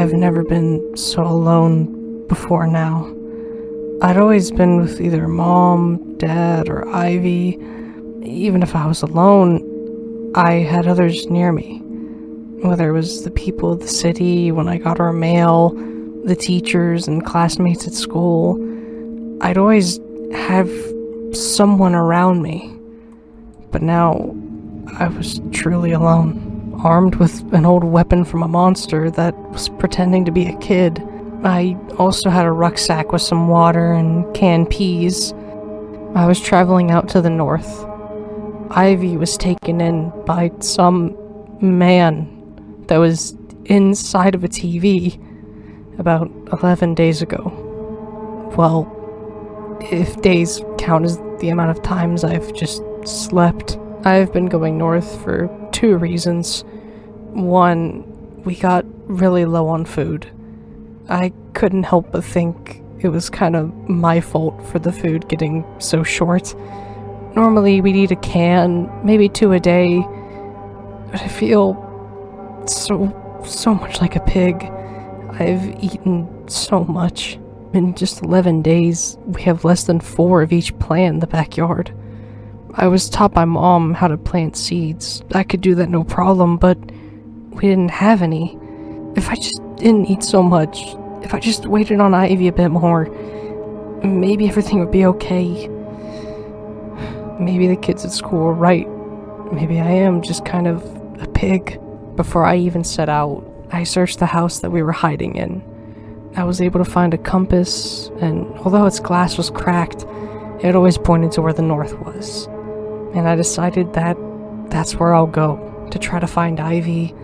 I've never been so alone before now. I'd always been with either mom, dad, or Ivy. Even if I was alone, I had others near me. Whether it was the people of the city when I got our mail, the teachers and classmates at school, I'd always have someone around me. But now, I was truly alone, armed with an old weapon from a monster that was pretending to be a kid. I also had a rucksack with some water and canned peas. I was traveling out to the north. Ivy was taken in by some man that was inside of a TV about 11 days ago. Well, if days count as the amount of times I've just slept. I've been going north for 2 reasons. One, we got really low on food. I couldn't help but think it was kind of my fault for the food getting so short. Normally we'd eat a can, maybe 2 a day, but I feel so much like a pig. I've eaten so much. In just 11 days, we have less than 4 of each plant in the backyard. I was taught by Mom how to plant seeds. I could do that no problem, but we didn't have any. If I just didn't eat so much, if I just waited on Ivy a bit more, maybe everything would be okay. Maybe the kids at school were right. Maybe I am just kind of a pig. Before I even set out, I searched the house that we were hiding in. I was able to find a compass, and although its glass was cracked, it always pointed to where the north was. And I decided that that's where I'll go, to try to find Ivy,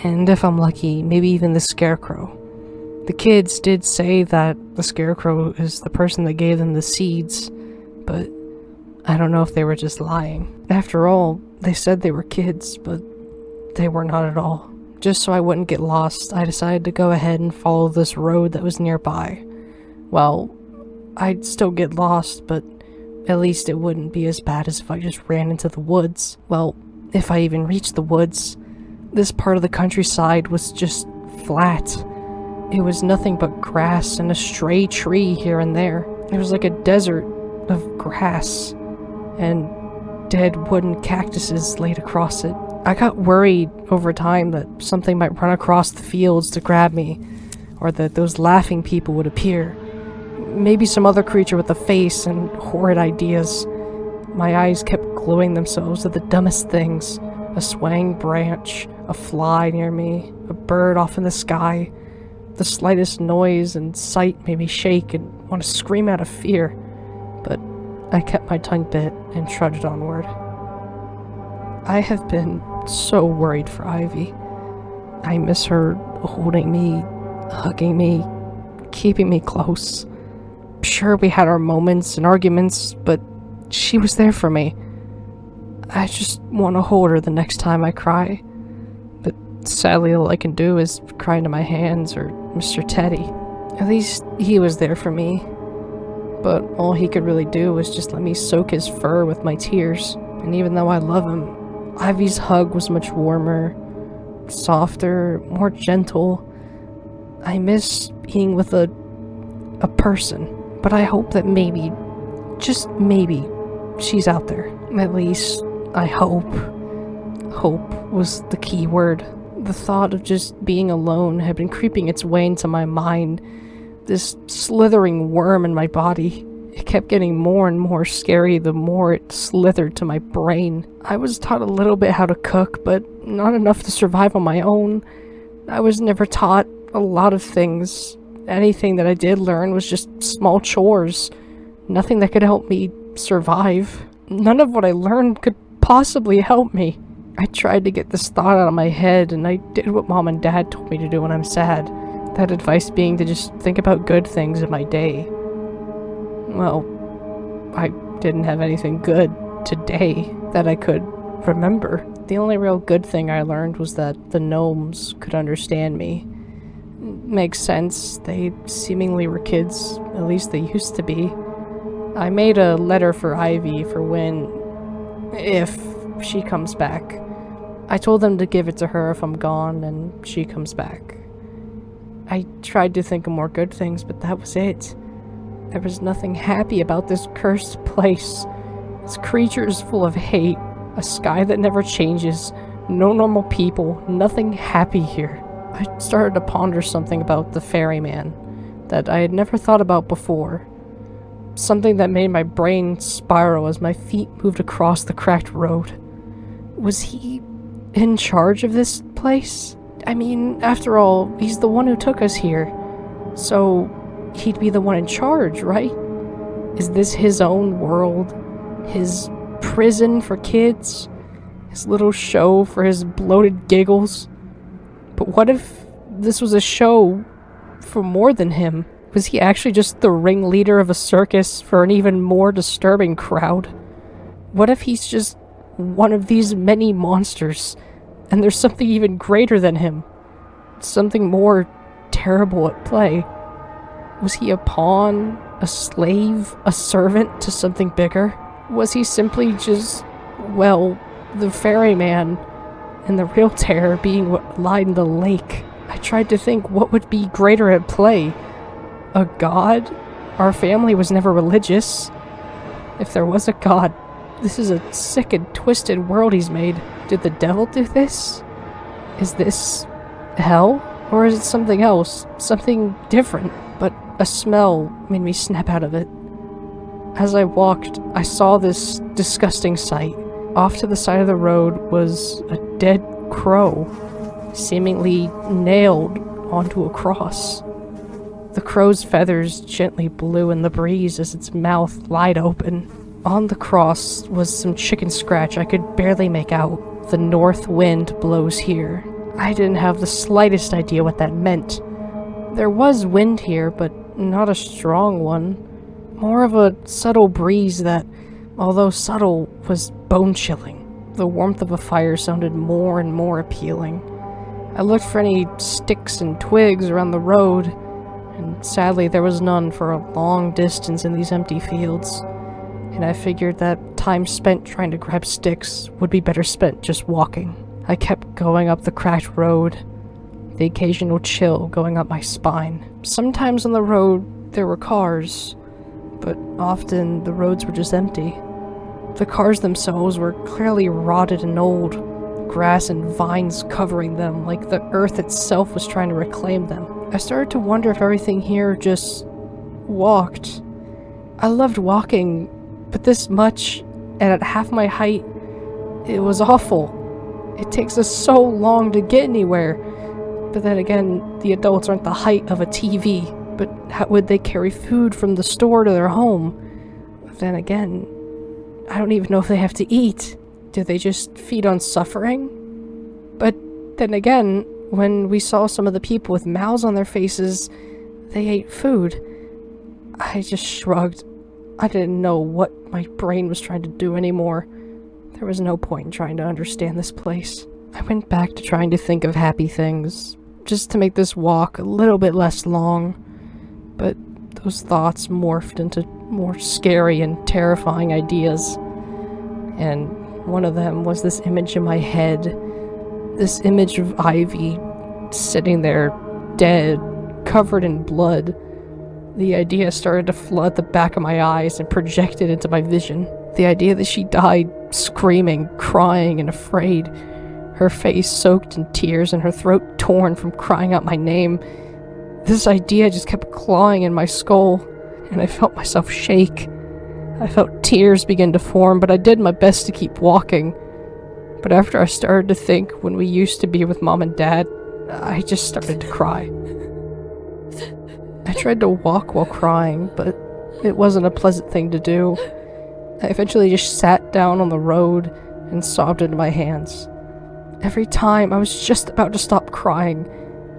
and if I'm lucky, maybe even the Scarecrow. The kids did say that the Scarecrow is the person that gave them the seeds, but I don't know if they were just lying. After all, they said they were kids, but they were not at all. Just so I wouldn't get lost, I decided to go ahead and follow this road that was nearby. Well, I'd still get lost, but at least it wouldn't be as bad as if I just ran into the woods. Well, if I even reached the woods, this part of the countryside was just flat. It was nothing but grass and a stray tree here and there. It was like a desert of grass and dead wooden cactuses laid across it. I got worried over time that something might run across the fields to grab me, or that those laughing people would appear. Maybe some other creature with a face and horrid ideas. My eyes kept gluing themselves to the dumbest things. A swaying branch, a fly near me, a bird off in the sky. The slightest noise and sight made me shake and want to scream out of fear, but I kept my tongue bit and trudged onward. I have been so worried for Ivy. I miss her holding me, hugging me, keeping me close. Sure, we had our moments and arguments, but she was there for me. I just want to hold her the next time I cry. But sadly, all I can do is cry into my hands or Mr. Teddy. At least he was there for me. But all he could really do was just let me soak his fur with my tears. And even though I love him, Ivy's hug was much warmer, softer, more gentle. I miss being with a person. But I hope that maybe, just maybe, she's out there. At least, I hope. Hope was the key word. The thought of just being alone had been creeping its way into my mind. This slithering worm in my body. It kept getting more and more scary the more it slithered to my brain. I was taught a little bit how to cook, but not enough to survive on my own. I was never taught a lot of things. Anything that I did learn was just small chores. Nothing that could help me survive. None of what I learned could possibly help me. I tried to get this thought out of my head, and I did what Mom and Dad told me to do when I'm sad. That advice being to just think about good things in my day. Well, I didn't have anything good today that I could remember. The only real good thing I learned was that the gnomes could understand me. Makes sense, they seemingly were kids, at least they used to be. I made a letter for Ivy for if she comes back. I told them to give it to her if I'm gone and she comes back. I tried to think of more good things, but that was it. There was nothing happy about this cursed place. Its creatures full of hate, a sky that never changes, no normal people, nothing happy here. I started to ponder something about the ferryman that I had never thought about before. Something that made my brain spiral as my feet moved across the cracked road. Was he in charge of this place? I mean, after all, he's the one who took us here. So, he'd be the one in charge, right? Is this his own world? His prison for kids? His little show for his bloated giggles? But what if this was a show for more than him? Was he actually just the ringleader of a circus for an even more disturbing crowd? What if he's just one of these many monsters, and there's something even greater than him? Something more terrible at play? Was he a pawn, a slave, a servant to something bigger? Was he simply just, well, the ferryman, and the real terror being what lied in the lake? I tried to think what would be greater at play. A god? Our family was never religious. If there was a god, this is a sick and twisted world he's made. Did the devil do this? Is this hell? Or is it something else? Something different? But a smell made me snap out of it. As I walked, I saw this disgusting sight. Off to the side of the road was a dead crow, seemingly nailed onto a cross. The crow's feathers gently blew in the breeze as its mouth lied open. On the cross was some chicken scratch I could barely make out. The north wind blows here. I didn't have the slightest idea what that meant. There was wind here, but not a strong one. More of a subtle breeze that, although subtle, was bone-chilling. The warmth of a fire sounded more and more appealing. I looked for any sticks and twigs around the road, and sadly there was none for a long distance in these empty fields. And I figured that time spent trying to grab sticks would be better spent just walking. I kept going up the cracked road, the occasional chill going up my spine. Sometimes on the road there were cars, but often the roads were just empty. The cars themselves were clearly rotted and old, grass and vines covering them like the earth itself was trying to reclaim them. I started to wonder if everything here just walked. I loved walking, but this much, and at half my height, it was awful. It takes us so long to get anywhere. But then again, the adults aren't the height of a TV. But how would they carry food from the store to their home? Then again, I don't even know if they have to eat. Do they just feed on suffering? But then again, when we saw some of the people with mouths on their faces, they ate food. I just shrugged. I didn't know what my brain was trying to do anymore. There was no point in trying to understand this place. I went back to trying to think of happy things, just to make this walk a little bit less long. But those thoughts morphed into more scary and terrifying ideas. And one of them was this image in my head. This image of Ivy sitting there, dead, covered in blood. The idea started to flood the back of my eyes and project it into my vision. The idea that she died screaming, crying, and afraid. Her face soaked in tears and her throat torn from crying out my name. This idea just kept clawing in my skull, and I felt myself shake. I felt tears begin to form, but I did my best to keep walking. But after I started to think when we used to be with Mom and Dad, I just started to cry. I tried to walk while crying, but it wasn't a pleasant thing to do. I eventually just sat down on the road and sobbed into my hands. Every time I was just about to stop crying,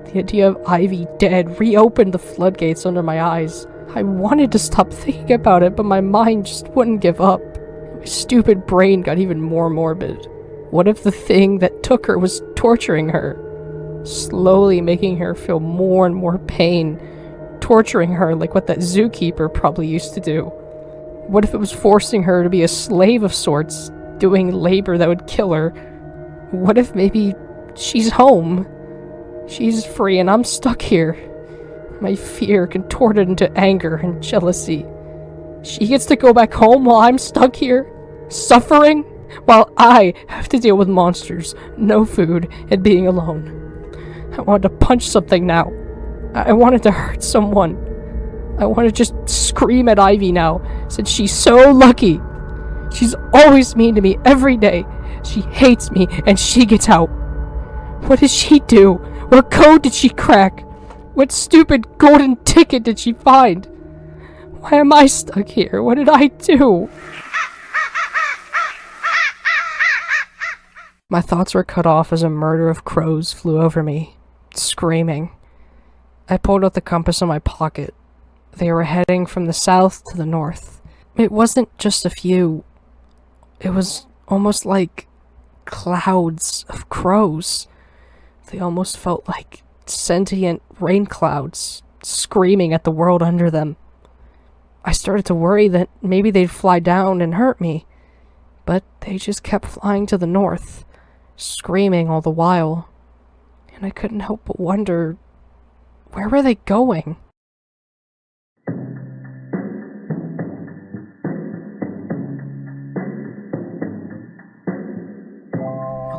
the idea of Ivy dead reopened the floodgates under my eyes. I wanted to stop thinking about it, but my mind just wouldn't give up. My stupid brain got even more morbid. What if the thing that took her was torturing her? Slowly making her feel more and more pain, torturing her like what that zookeeper probably used to do. What if it was forcing her to be a slave of sorts, doing labor that would kill her? What if maybe she's home? She's free and I'm stuck here. my fear contorted into anger and jealousy. She gets to go back home while I'm stuck here, suffering, while I have to deal with monsters, no food, and being alone. I wanted to punch something now. I wanted to hurt someone. I want to just scream at Ivy now, since she's so lucky. She's always mean to me every day. She hates me, and she gets out. What did she do? What code did she crack? What stupid golden ticket did she find? Why am I stuck here? What did I do? My thoughts were cut off as a murder of crows flew over me, screaming. I pulled out the compass in my pocket. They were heading from the south to the north. It wasn't just a few. It was almost like clouds of crows. They almost felt like sentient rain clouds, screaming at the world under them. I started to worry that maybe they'd fly down and hurt me, but they just kept flying to the north, screaming all the while, and I couldn't help but wonder, where were they going?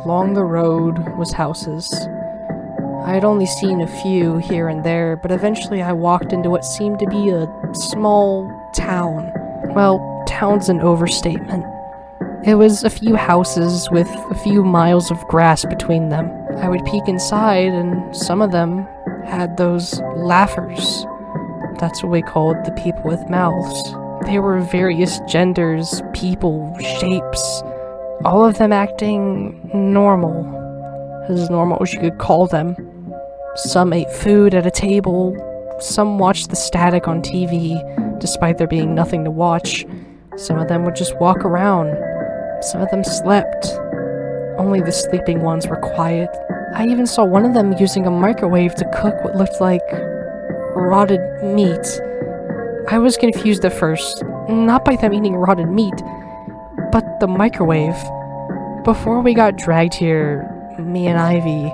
Along the road was houses. I had only seen a few here and there, but eventually I walked into what seemed to be a small town. Well, town's an overstatement. It was a few houses with a few miles of grass between them. I would peek inside, and some of them had those laughers. That's what we called the people with mouths. They were various genders, people, shapes, all of them acting normal. As normal as you could call them. Some ate food at a table, some watched the static on TV, despite there being nothing to watch. Some of them would just walk around. Some of them slept. Only the sleeping ones were quiet. I even saw one of them using a microwave to cook what looked like rotted meat. I was confused at first, not by them eating rotted meat, but the microwave. Before we got dragged here, me and Ivy,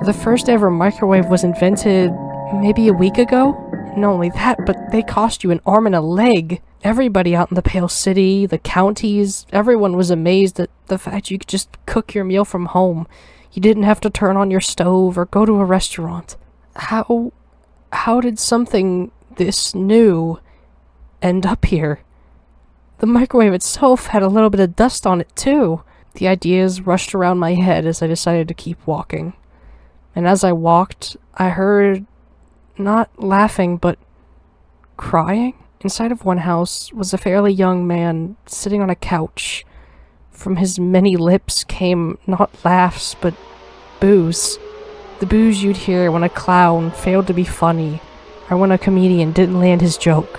the first ever microwave was invented maybe a week ago? Not only that, but they cost you an arm and a leg. Everybody out in the Pale City, the counties, everyone was amazed at the fact you could just cook your meal from home. You didn't have to turn on your stove or go to a restaurant. How did something this new end up here? The microwave itself had a little bit of dust on it too. The ideas rushed around my head as I decided to keep walking. And as I walked, I heard, not laughing, but crying. Inside of one house was a fairly young man sitting on a couch. From his many lips came not laughs, but boos. The boos you'd hear when a clown failed to be funny, or when a comedian didn't land his joke.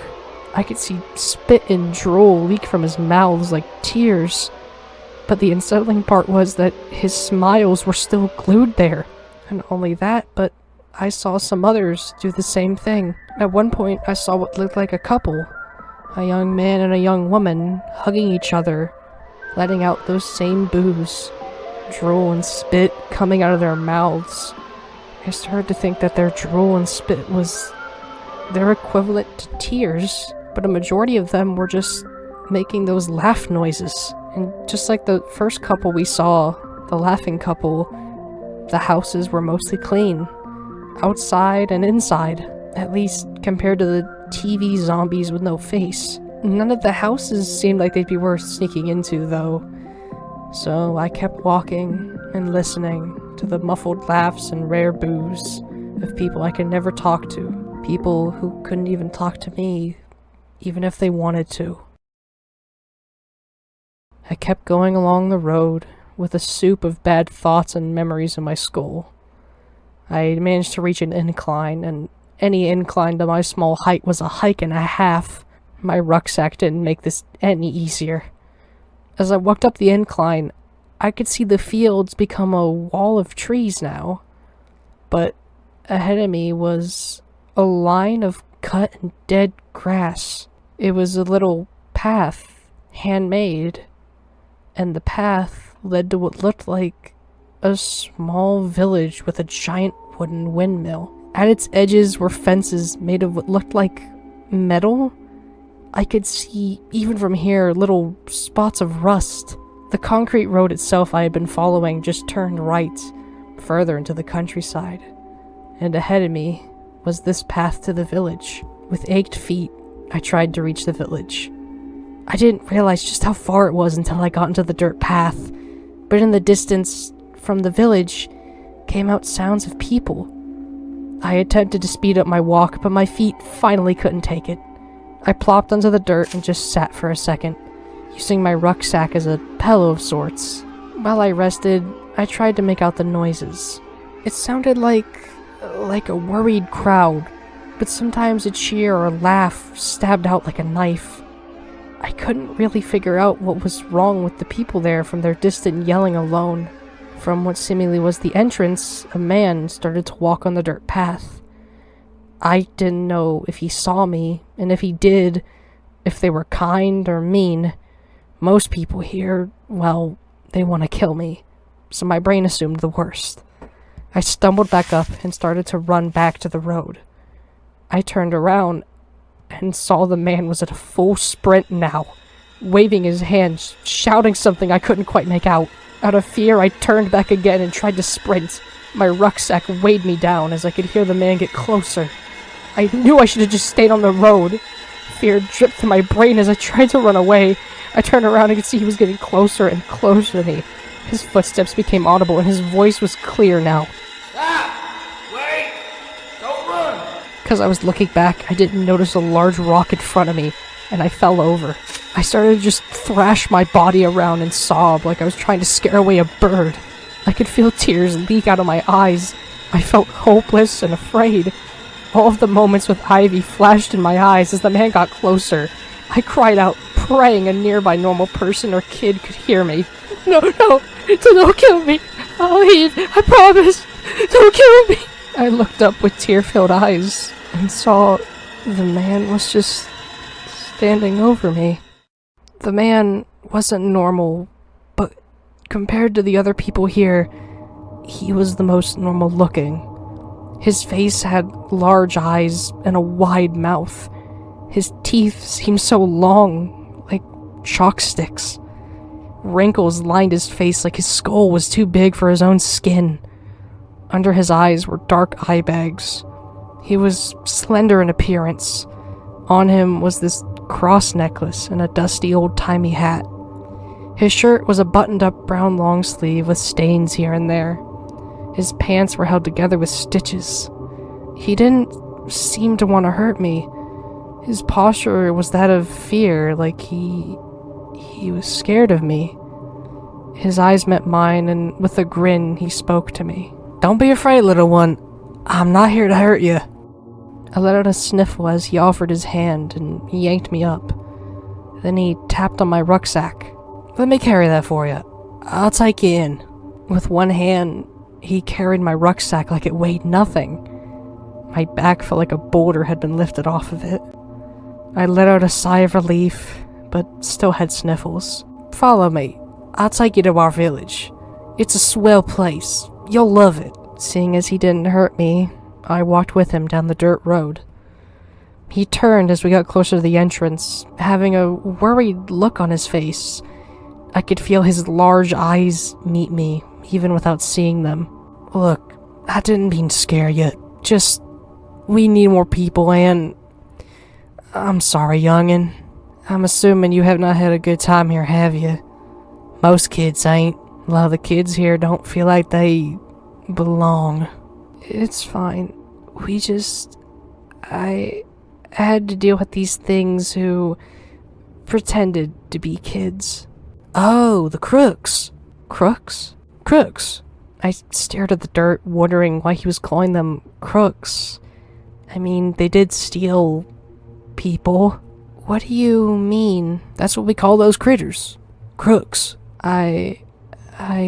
I could see spit and drool leak from his mouths like tears. But the unsettling part was that his smiles were still glued there. And not only that, but I saw some others do the same thing. At one point, I saw what looked like a couple. A young man and a young woman hugging each other, letting out those same boos. Drool and spit coming out of their mouths. I started to think that their drool and spit was their equivalent to tears, but a majority of them were just making those laugh noises. And just like the first couple we saw, the laughing couple, the houses were mostly clean, outside and inside, at least compared to the TV zombies with no face. None of the houses seemed like they'd be worth sneaking into, though. So I kept walking and listening to the muffled laughs and rare boos of people I could never talk to, people who couldn't even talk to me, even if they wanted to. I kept going along the road, with a soup of bad thoughts and memories in my skull. I managed to reach an incline, and any incline to my small height was a hike and a half. My rucksack didn't make this any easier. As I walked up the incline, I could see the fields become a wall of trees now. But ahead of me was a line of cut and dead grass. It was a little path, handmade, and the path led to what looked like a small village with a giant wooden windmill. At its edges were fences made of what looked like metal. I could see, even from here, little spots of rust. The concrete road itself I had been following just turned right, further into the countryside. And ahead of me was this path to the village. With ached feet, I tried to reach the village. I didn't realize just how far it was until I got into the dirt path, but in the distance from the village came out sounds of people. I attempted to speed up my walk, but my feet finally couldn't take it. I plopped onto the dirt and just sat for a second, using my rucksack as a pillow of sorts. While I rested, I tried to make out the noises. It sounded like a worried crowd, but sometimes a cheer or laugh stabbed out like a knife. I couldn't really figure out what was wrong with the people there from their distant yelling alone. From what seemingly was the entrance, a man started to walk on the dirt path. I didn't know if he saw me, and if he did, if they were kind or mean. Most people here, well, they want to kill me, so my brain assumed the worst. I stumbled back up and started to run back to the road. I turned around and saw the man was at a full sprint now, waving his hands, shouting something I couldn't quite make out. Out of fear, I turned back again and tried to sprint. My rucksack weighed me down as I could hear the man get closer. I knew I should have just stayed on the road. Fear dripped through my brain as I tried to run away. I turned around and could see he was getting closer and closer to me. His footsteps became audible and his voice was clear now. Stop! Wait! Don't run! Because I was looking back, I didn't notice a large rock in front of me, and I fell over. I started to just thrash my body around and sob like I was trying to scare away a bird. I could feel tears leak out of my eyes. I felt hopeless and afraid. All of the moments with Ivy flashed in my eyes as the man got closer. I cried out, praying a nearby normal person or kid could hear me. No, don't kill me. I'll leave, I promise. Don't kill me. I looked up with tear-filled eyes and saw the man was just standing over me. The man wasn't normal, but compared to the other people here, he was the most normal looking. His face had large eyes and a wide mouth. His teeth seemed so long, like chalk sticks. Wrinkles lined his face like his skull was too big for his own skin. Under his eyes were dark eye bags. He was slender in appearance. On him was this cross necklace and a dusty old-timey hat. His shirt was a buttoned-up brown long sleeve with stains here and there. His pants were held together with stitches. He didn't seem to want to hurt me. His posture was that of fear, like he was scared of me. His eyes met mine, and with a grin, he spoke to me. "Don't be afraid, little one. I'm not here to hurt you." I let out a sniffle as he offered his hand, and he yanked me up. Then he tapped on my rucksack. "Let me carry that for you. I'll take you in." With one hand, he carried my rucksack like it weighed nothing. My back felt like a boulder had been lifted off of it. I let out a sigh of relief, but still had sniffles. "Follow me. I'll take you to our village. It's a swell place. You'll love it." Seeing as he didn't hurt me, I walked with him down the dirt road. He turned as we got closer to the entrance, having a worried look on his face. I could feel his large eyes meet me, even without seeing them. "Look, I didn't mean to scare you. Just, we need more people and... I'm sorry, youngin'. I'm assuming you have not had a good time here, have you? Most kids ain't. A lot of the kids here don't feel like they belong." "It's fine. I had to deal with these things who pretended to be kids." "Oh, the crooks." "Crooks? Crooks?" I stared at the dirt, wondering why he was calling them crooks. I mean, they did steal people. "What do you mean?" "That's what we call those critters. Crooks." I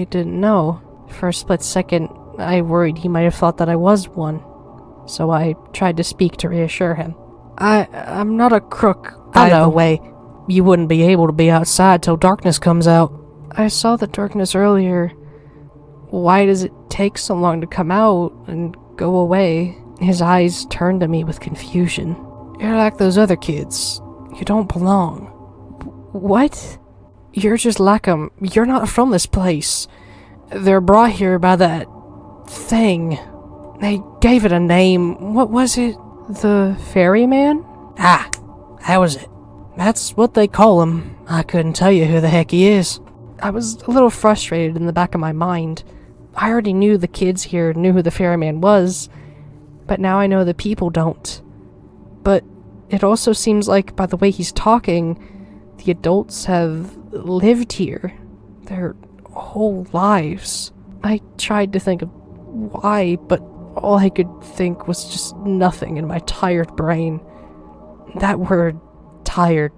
didn't know. For a split second, I worried he might have thought that I was one. So I tried to speak to reassure him. I'm not a crook. By the way, you wouldn't be able to be outside till darkness comes out." "I saw the darkness earlier. Why does it take so long to come out and go away?" His eyes turned to me with confusion. "You're like those other kids. You don't belong." "What?" "You're just like 'em. You're not from this place. They're brought here by that thing. They gave it a name. What was it?" "The ferryman?" Ah, that was it. That's what they call him. I couldn't tell you who the heck he is." I was a little frustrated in the back of my mind. I already knew the kids here knew who the ferryman was, but now I know the people don't. But it also seems like, by the way he's talking, the adults have lived here their whole lives. I tried to think of why, but all I could think was just nothing in my tired brain. That word, tired,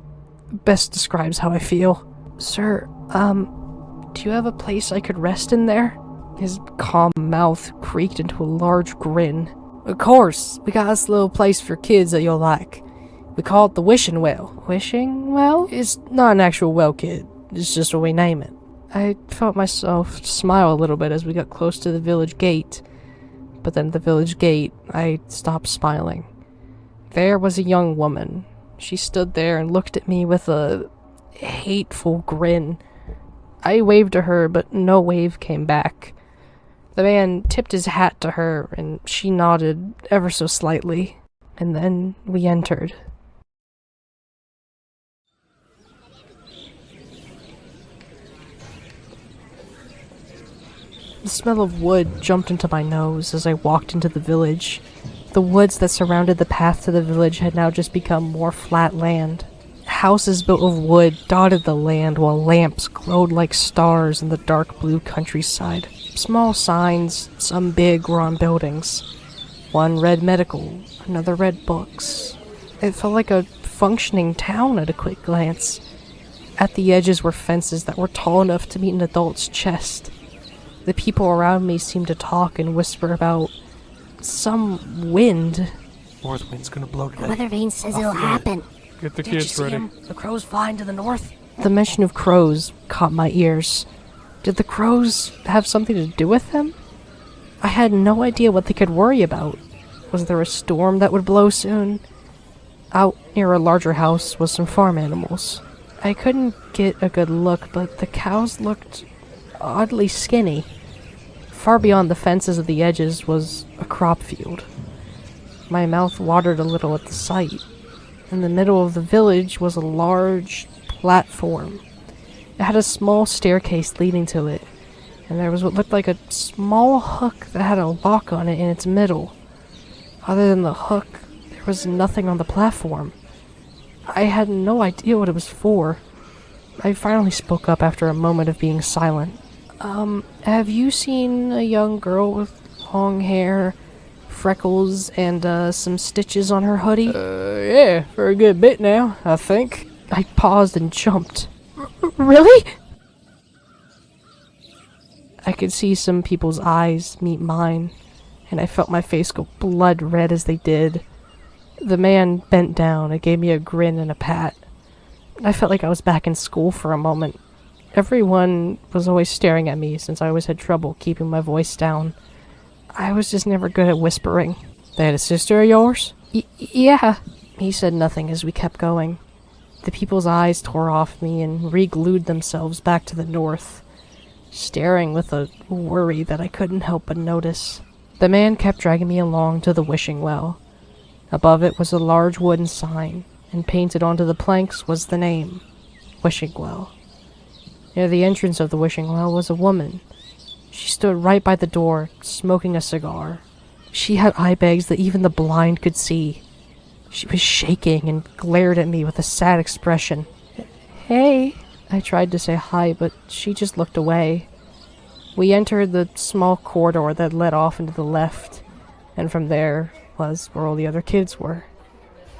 best describes how I feel. "Sir, do you have a place I could rest in there?" His calm mouth creaked into a large grin. "Of course, we got this little place for kids that you'll like. We call it the Wishing Well." "Wishing well?" It's not an actual well, kid. It's just what we name it. I felt myself smile a little bit as we got close to the village gate. But then at the village gate, I stopped smiling. There was a young woman. She stood there and looked at me with a hateful grin. I waved to her, but no wave came back. The man tipped his hat to her, and she nodded ever so slightly. And then we entered. The smell of wood jumped into my nose as I walked into the village. The woods that surrounded the path to the village had now just become more flat land. Houses built of wood dotted the land while lamps glowed like stars in the dark blue countryside. Small signs, some big, were on buildings. One read medical, another read books. It felt like a functioning town at a quick glance. At the edges were fences that were tall enough to meet an adult's chest. The people around me seemed to talk and whisper about some wind. North wind's gonna blow today. Weather vane says it'll happen. Get the Did you kids see ready. him? The crows flying to the north? The mention of crows caught my ears. Did the crows have something to do with them? I had no idea what they could worry about. Was there a storm that would blow soon? Out near a larger house was some farm animals. I couldn't get a good look, but the cows looked oddly skinny. Far beyond the fences of the edges was a crop field. My mouth watered a little at the sight. In the middle of the village was a large platform. It had a small staircase leading to it, and there was what looked like a small hook that had a lock on it in its middle. Other than the hook, there was nothing on the platform. I had no idea what it was for. I finally spoke up after a moment of being silent. Have you seen a young girl with long hair, freckles, and some stitches on her hoodie?" Yeah, for a good bit now, I think. I paused and jumped. "Really?" I could see some people's eyes meet mine, and I felt my face go blood red as they did. The man bent down and gave me a grin and a pat. I felt like I was back in school for a moment. Everyone was always staring at me since I always had trouble keeping my voice down. I was just never good at whispering. That a sister of yours? Yeah. He said nothing as we kept going. The people's eyes tore off me and re-glued themselves back to the north, staring with a worry that I couldn't help but notice. The man kept dragging me along to the wishing well. Above it was a large wooden sign, and painted onto the planks was the name, Wishing Well. Near the entrance of the wishing well was a woman. She stood right by the door, smoking a cigar. She had eye bags that even the blind could see. She was shaking and glared at me with a sad expression. "Hey." I tried to say hi, but she just looked away. We entered the small corridor that led off into the left, and from there was where all the other kids were.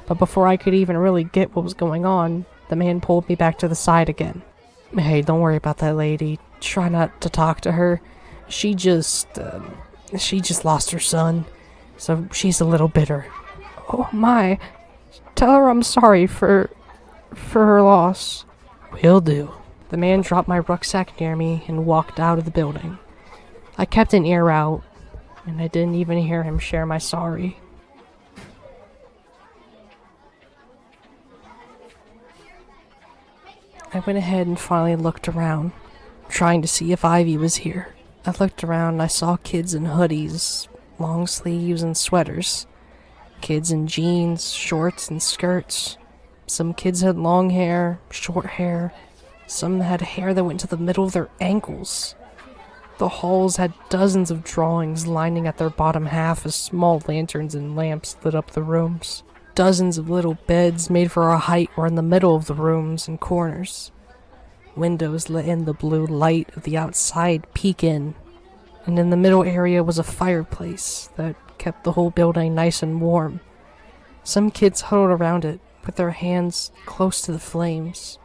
But before I could even really get what was going on, the man pulled me back to the side again. "Hey, don't worry about that lady. Try not to talk to her. She just lost her son, so she's a little bitter." "Oh my. Tell her I'm sorry for her loss." Will do. The man dropped my rucksack near me and walked out of the building. I kept an ear out, and I didn't even hear him share my sorry. I went ahead and finally looked around, trying to see if Ivy was here. I looked around and I saw kids in hoodies, long sleeves and sweaters. Kids in jeans, shorts, and skirts. Some kids had long hair, short hair. Some had hair that went to the middle of their ankles. The halls had dozens of drawings lining at their bottom half as small lanterns and lamps lit up the rooms. Dozens of little beds made for our height were in the middle of the rooms and corners. Windows let in the blue light of the outside peek in, and in the middle area was a fireplace that kept the whole building nice and warm. Some kids huddled around it with their hands close to the flames.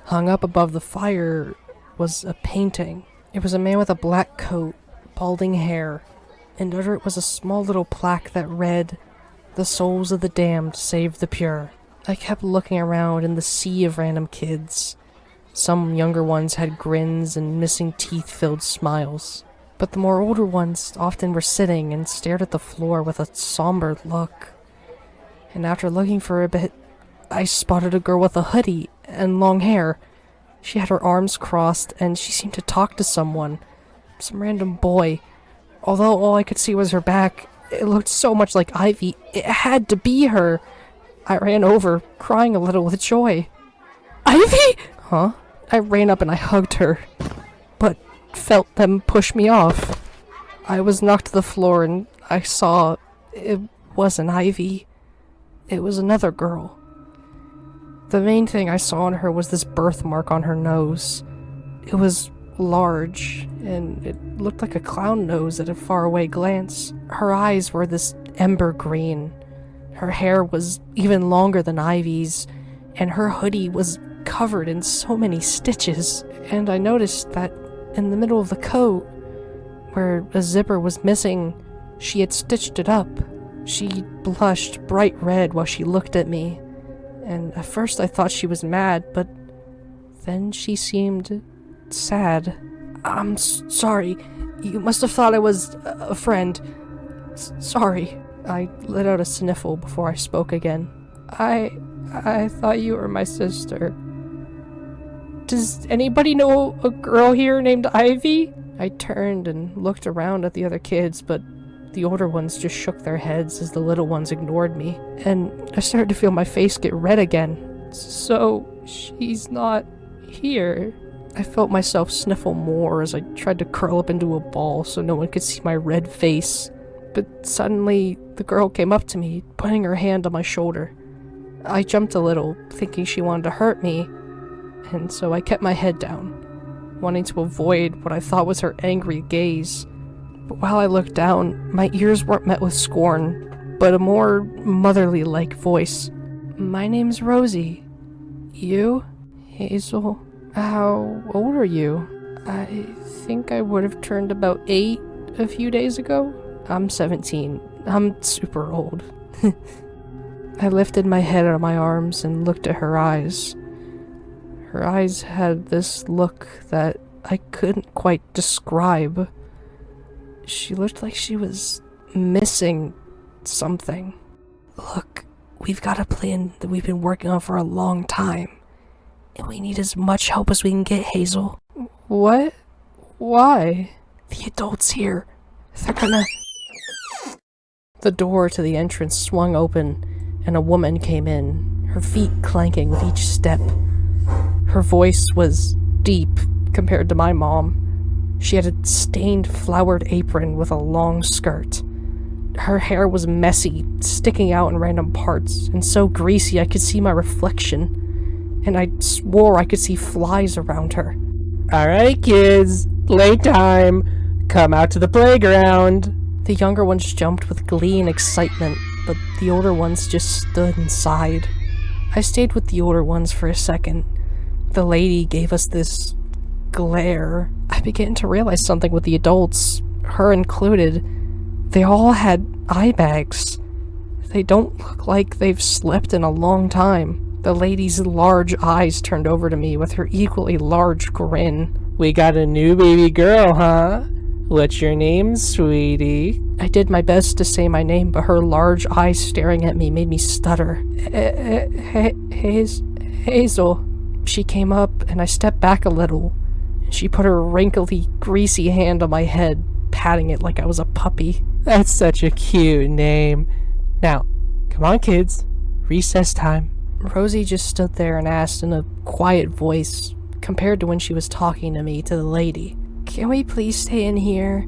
Hung up above the fire was a painting. It was a man with a black coat, balding hair, and under it was a small little plaque that read, "The souls of the damned save the pure." I kept looking around in the sea of random kids. Some younger ones had grins and missing teeth-filled smiles, but the more older ones often were sitting and stared at the floor with a somber look. And after looking for a bit, I spotted a girl with a hoodie and long hair. She had her arms crossed and she seemed to talk to someone, some random boy. Although all I could see was her back, it looked so much like Ivy. It had to be her. I ran over, crying a little with joy. "Ivy?" Huh? I ran up and I hugged her, but felt them push me off. I was knocked to the floor and I saw it wasn't Ivy. It was another girl. The main thing I saw on her was this birthmark on her nose. It was large, and it looked like a clown nose at a faraway glance. Her eyes were this ember green. Her hair was even longer than Ivy's, and her hoodie was covered in so many stitches. And I noticed that in the middle of the coat, where a zipper was missing, she had stitched it up. She blushed bright red while she looked at me, and at first I thought she was mad, but then she seemed sad. "I'm sorry. You must have thought I was a friend. Sorry." I let out a sniffle before I spoke again. I thought you were my sister. Does anybody know a girl here named Ivy?" I turned and looked around at the other kids, but the older ones just shook their heads as the little ones ignored me, and I started to feel my face get red again. "So, she's not here?" I felt myself sniffle more as I tried to curl up into a ball so no one could see my red face. But suddenly, the girl came up to me, putting her hand on my shoulder. I jumped a little, thinking she wanted to hurt me, and so I kept my head down, wanting to avoid what I thought was her angry gaze. But while I looked down, my ears weren't met with scorn, but a more motherly-like voice. "My name's Rosie. You? Hazel? How old are you?" "I think I would have turned about 8 a few days ago." "I'm 17. I'm super old." I lifted my head out of my arms and looked at her eyes. Her eyes had this look that I couldn't quite describe. She looked like she was missing something. "Look, we've got a plan that we've been working on for a long time, and we need as much help as we can get, Hazel." "What? Why?" "The adults here. They're gonna..." The door to the entrance swung open, and a woman came in, her feet clanking with each step. Her voice was deep compared to my mom. She had a stained flowered apron with a long skirt. Her hair was messy, sticking out in random parts, and so greasy I could see my reflection, and I swore I could see flies around her. "Alright, kids, playtime. Come out to the playground." The younger ones jumped with glee and excitement, but the older ones just stood and sighed. I stayed with the older ones for a second. The lady gave us this glare. I began to realize something with the adults, her included. They all had eye bags. They don't look like they've slept in a long time. The lady's large eyes turned over to me with her equally large grin. "We got a new baby girl, huh? What's your name, sweetie?" I did my best to say my name, but her large eyes staring at me made me stutter. Hazel. she came up and I stepped back a little, and she put her wrinkly, greasy hand on my head, patting it like I was a puppy. That's such a cute name. Now, come on, kids. Recess time. Rosie just stood there and asked in a quiet voice, compared to when she was talking to me, to the lady, "Can we please stay in here?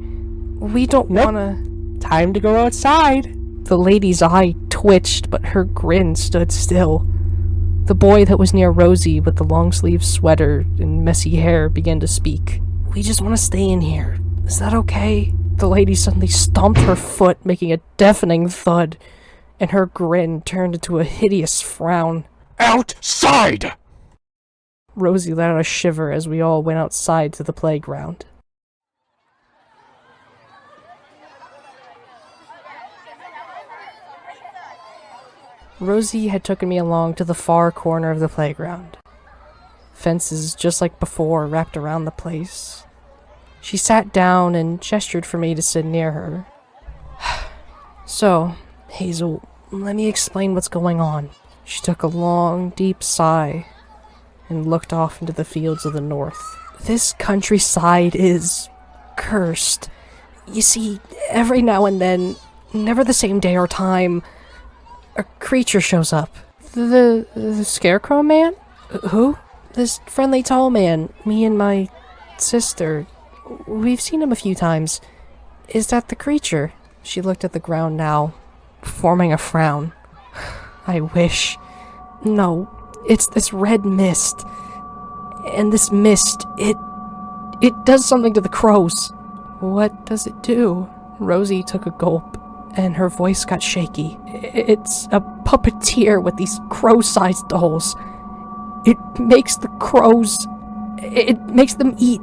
We don't wanna..." Time to go outside. The lady's eye twitched, but her grin stood still. The boy that was near Rosie with the long-sleeved sweater and messy hair began to speak. "We just want to stay in here. Is that okay?" The lady suddenly stomped her foot, making a deafening thud, and her grin turned into a hideous frown. Outside! Rosie let out a shiver as we all went outside to the playground. Rosie had taken me along to the far corner of the playground. Fences, just like before, wrapped around the place. She sat down and gestured for me to sit near her. "So, Hazel, let me explain what's going on." She took a long, deep sigh and looked off into the fields of the north. "This countryside is cursed. You see, every now and then, never the same day or time, a creature shows up." The scarecrow man? Who?" "This friendly tall man. Me and my sister. We've seen him a few times. Is that the creature?" She looked at the ground now, forming a frown. "I wish. No, it's this red mist. And this mist, it does something to the crows." "What does it do?" Rosie took a gulp, and her voice got shaky. "It's a puppeteer with these crow-sized dolls. It makes the crows... It makes them eat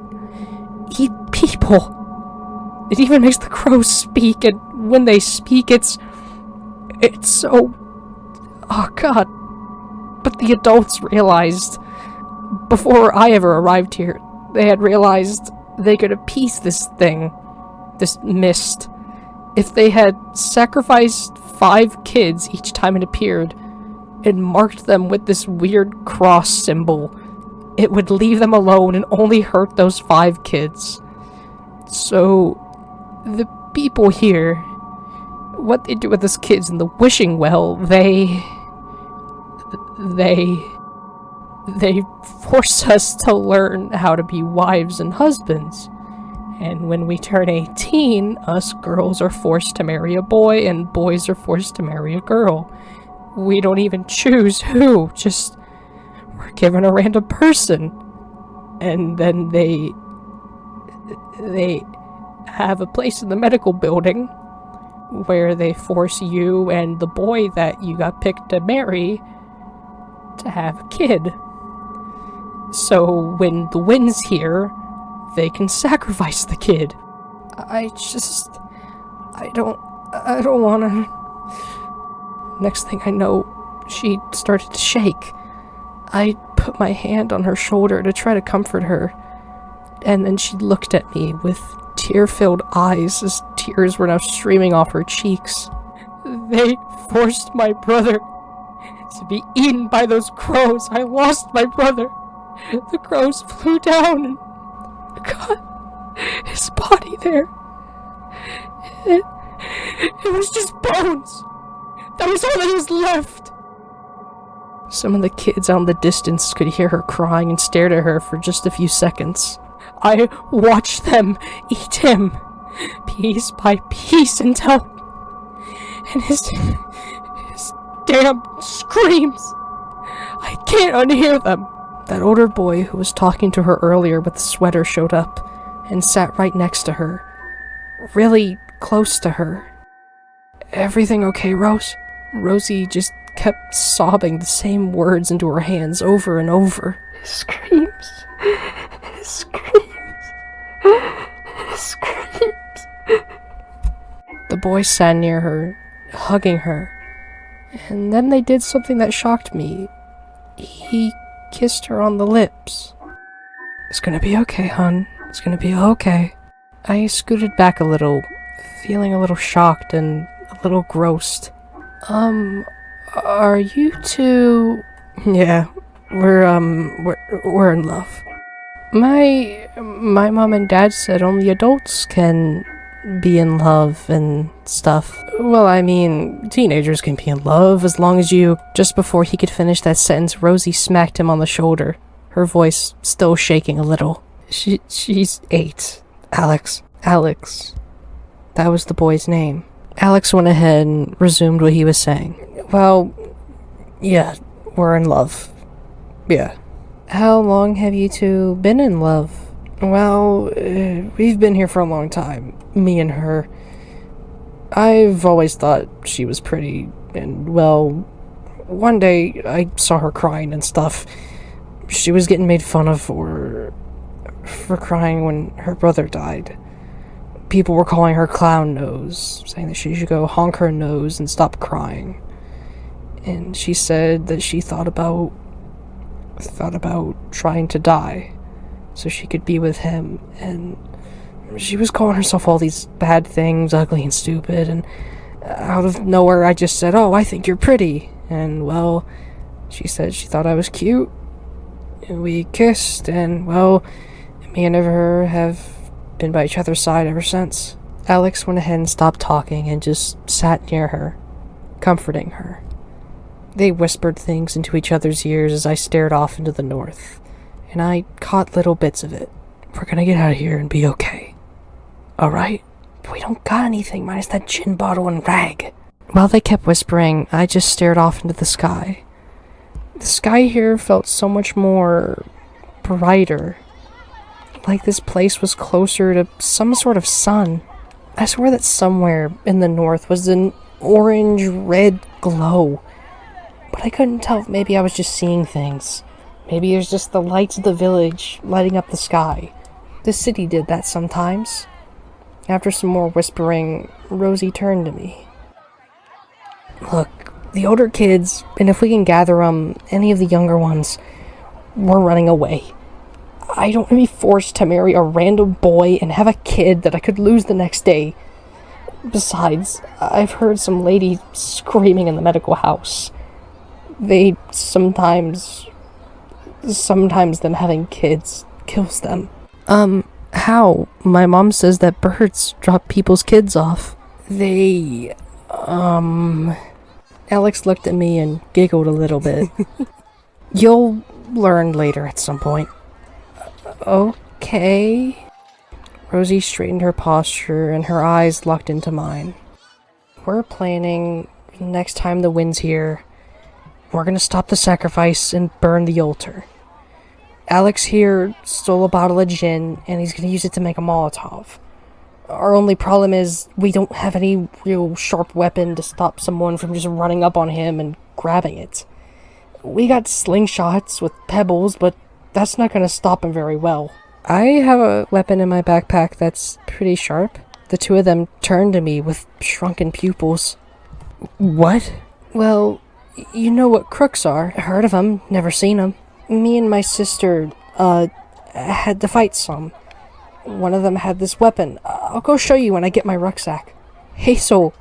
people. It even makes the crows speak, and when they speak, it's so... Oh, God." But the adults realized, before I ever arrived here, they had realized they could appease this thing, this mist, if they had sacrificed 5 kids each time it appeared, and marked them with this weird cross symbol. It would leave them alone and only hurt those 5 kids. So, the people here, what they do with those kids in the wishing well, they force us to learn how to be wives and husbands. And when we turn 18, us girls are forced to marry a boy, and boys are forced to marry a girl. We don't even choose who, just we're given a random person. And then they have a place in the medical building where they force you and the boy that you got picked to marry to have a kid. So when the wind's here, they can sacrifice the kid. I don't wanna... Next thing I know, she started to shake. I put my hand on her shoulder to try to comfort her, and then she looked at me with tear-filled eyes as tears were now streaming off her cheeks. "They forced my brother to be eaten by those crows. I lost my brother. The crows flew down and got his body there. It was just bones. That was all that was left." Some of the kids out in the distance could hear her crying and stared at her for just a few seconds. I watched them eat him, piece by piece, until... And his damn screams. I can't unhear them. That older boy who was talking to her earlier with the sweater showed up and sat right next to her, really close to her. "Everything okay, Rose?" Rosie just kept sobbing the same words into her hands over and over. "His screams. His screams. His screams." The boy sat near her, hugging her, and then they did something that shocked me. He kissed her on the lips. "It's gonna be okay, hun. It's gonna be okay." I scooted back a little, feeling a little shocked and a little grossed. Are you two... "Yeah, We're in love. My mom and dad said only adults can be in love and stuff. Well, I mean, teenagers can be in love as long as you... Just before he could finish that sentence, Rosie smacked him on the shoulder, her voice still shaking a little. She's 8. Alex. That was the boy's name. Alex went ahead and resumed what he was saying. Well, yeah, we're in love. Yeah. How long have you two been in love? Well, we've been here for a long time, me and her. I've always thought she was pretty, and well, one day I saw her crying and stuff. She was getting made fun of for crying when her brother died. People were calling her clown nose, saying that she should go honk her nose and stop crying. And she said that she thought about trying to die so she could be with him, and she was calling herself all these bad things, ugly and stupid, and out of nowhere I just said, "Oh, I think you're pretty." And well, she said she thought I was cute, and we kissed, and well, me and her have been by each other's side ever since. Alex went ahead and stopped talking and just sat near her, comforting her. They whispered things into each other's ears as I stared off into the north, and I caught little bits of it. We're gonna get out of here and be okay. Alright? We don't got anything minus that gin bottle and rag. While they kept whispering, I just stared off into the sky. The sky here felt so much more brighter. Like this place was closer to some sort of sun. I swear that somewhere in the north was an orange-red glow. But I couldn't tell if maybe I was just seeing things. Maybe it was just the lights of the village lighting up the sky. The city did that sometimes. After some more whispering, Rosie turned to me. Look, the older kids, and if we can gather any of the younger ones, we're running away. I don't want to be forced to marry a random boy and have a kid that I could lose the next day. Besides, I've heard some lady screaming in the medical house. They sometimes them having kids kills them. How? My mom says that birds drop people's kids off. Alex looked at me and giggled a little bit. You'll learn later at some point. Okay. Rosie straightened her posture and her eyes locked into mine. We're planning, next time the wind's here, we're gonna stop the sacrifice and burn the altar. Alex here stole a bottle of gin, and he's gonna use it to make a Molotov. Our only problem is we don't have any real sharp weapon to stop someone from just running up on him and grabbing it. We got slingshots with pebbles, but that's not gonna stop him very well. I have a weapon in my backpack that's pretty sharp. The two of them turned to me with shrunken pupils. What? Well, you know what crooks are. Heard of them, never seen them. Me and my sister, had to fight some. One of them had this weapon. I'll go show you when I get my rucksack. Hazel,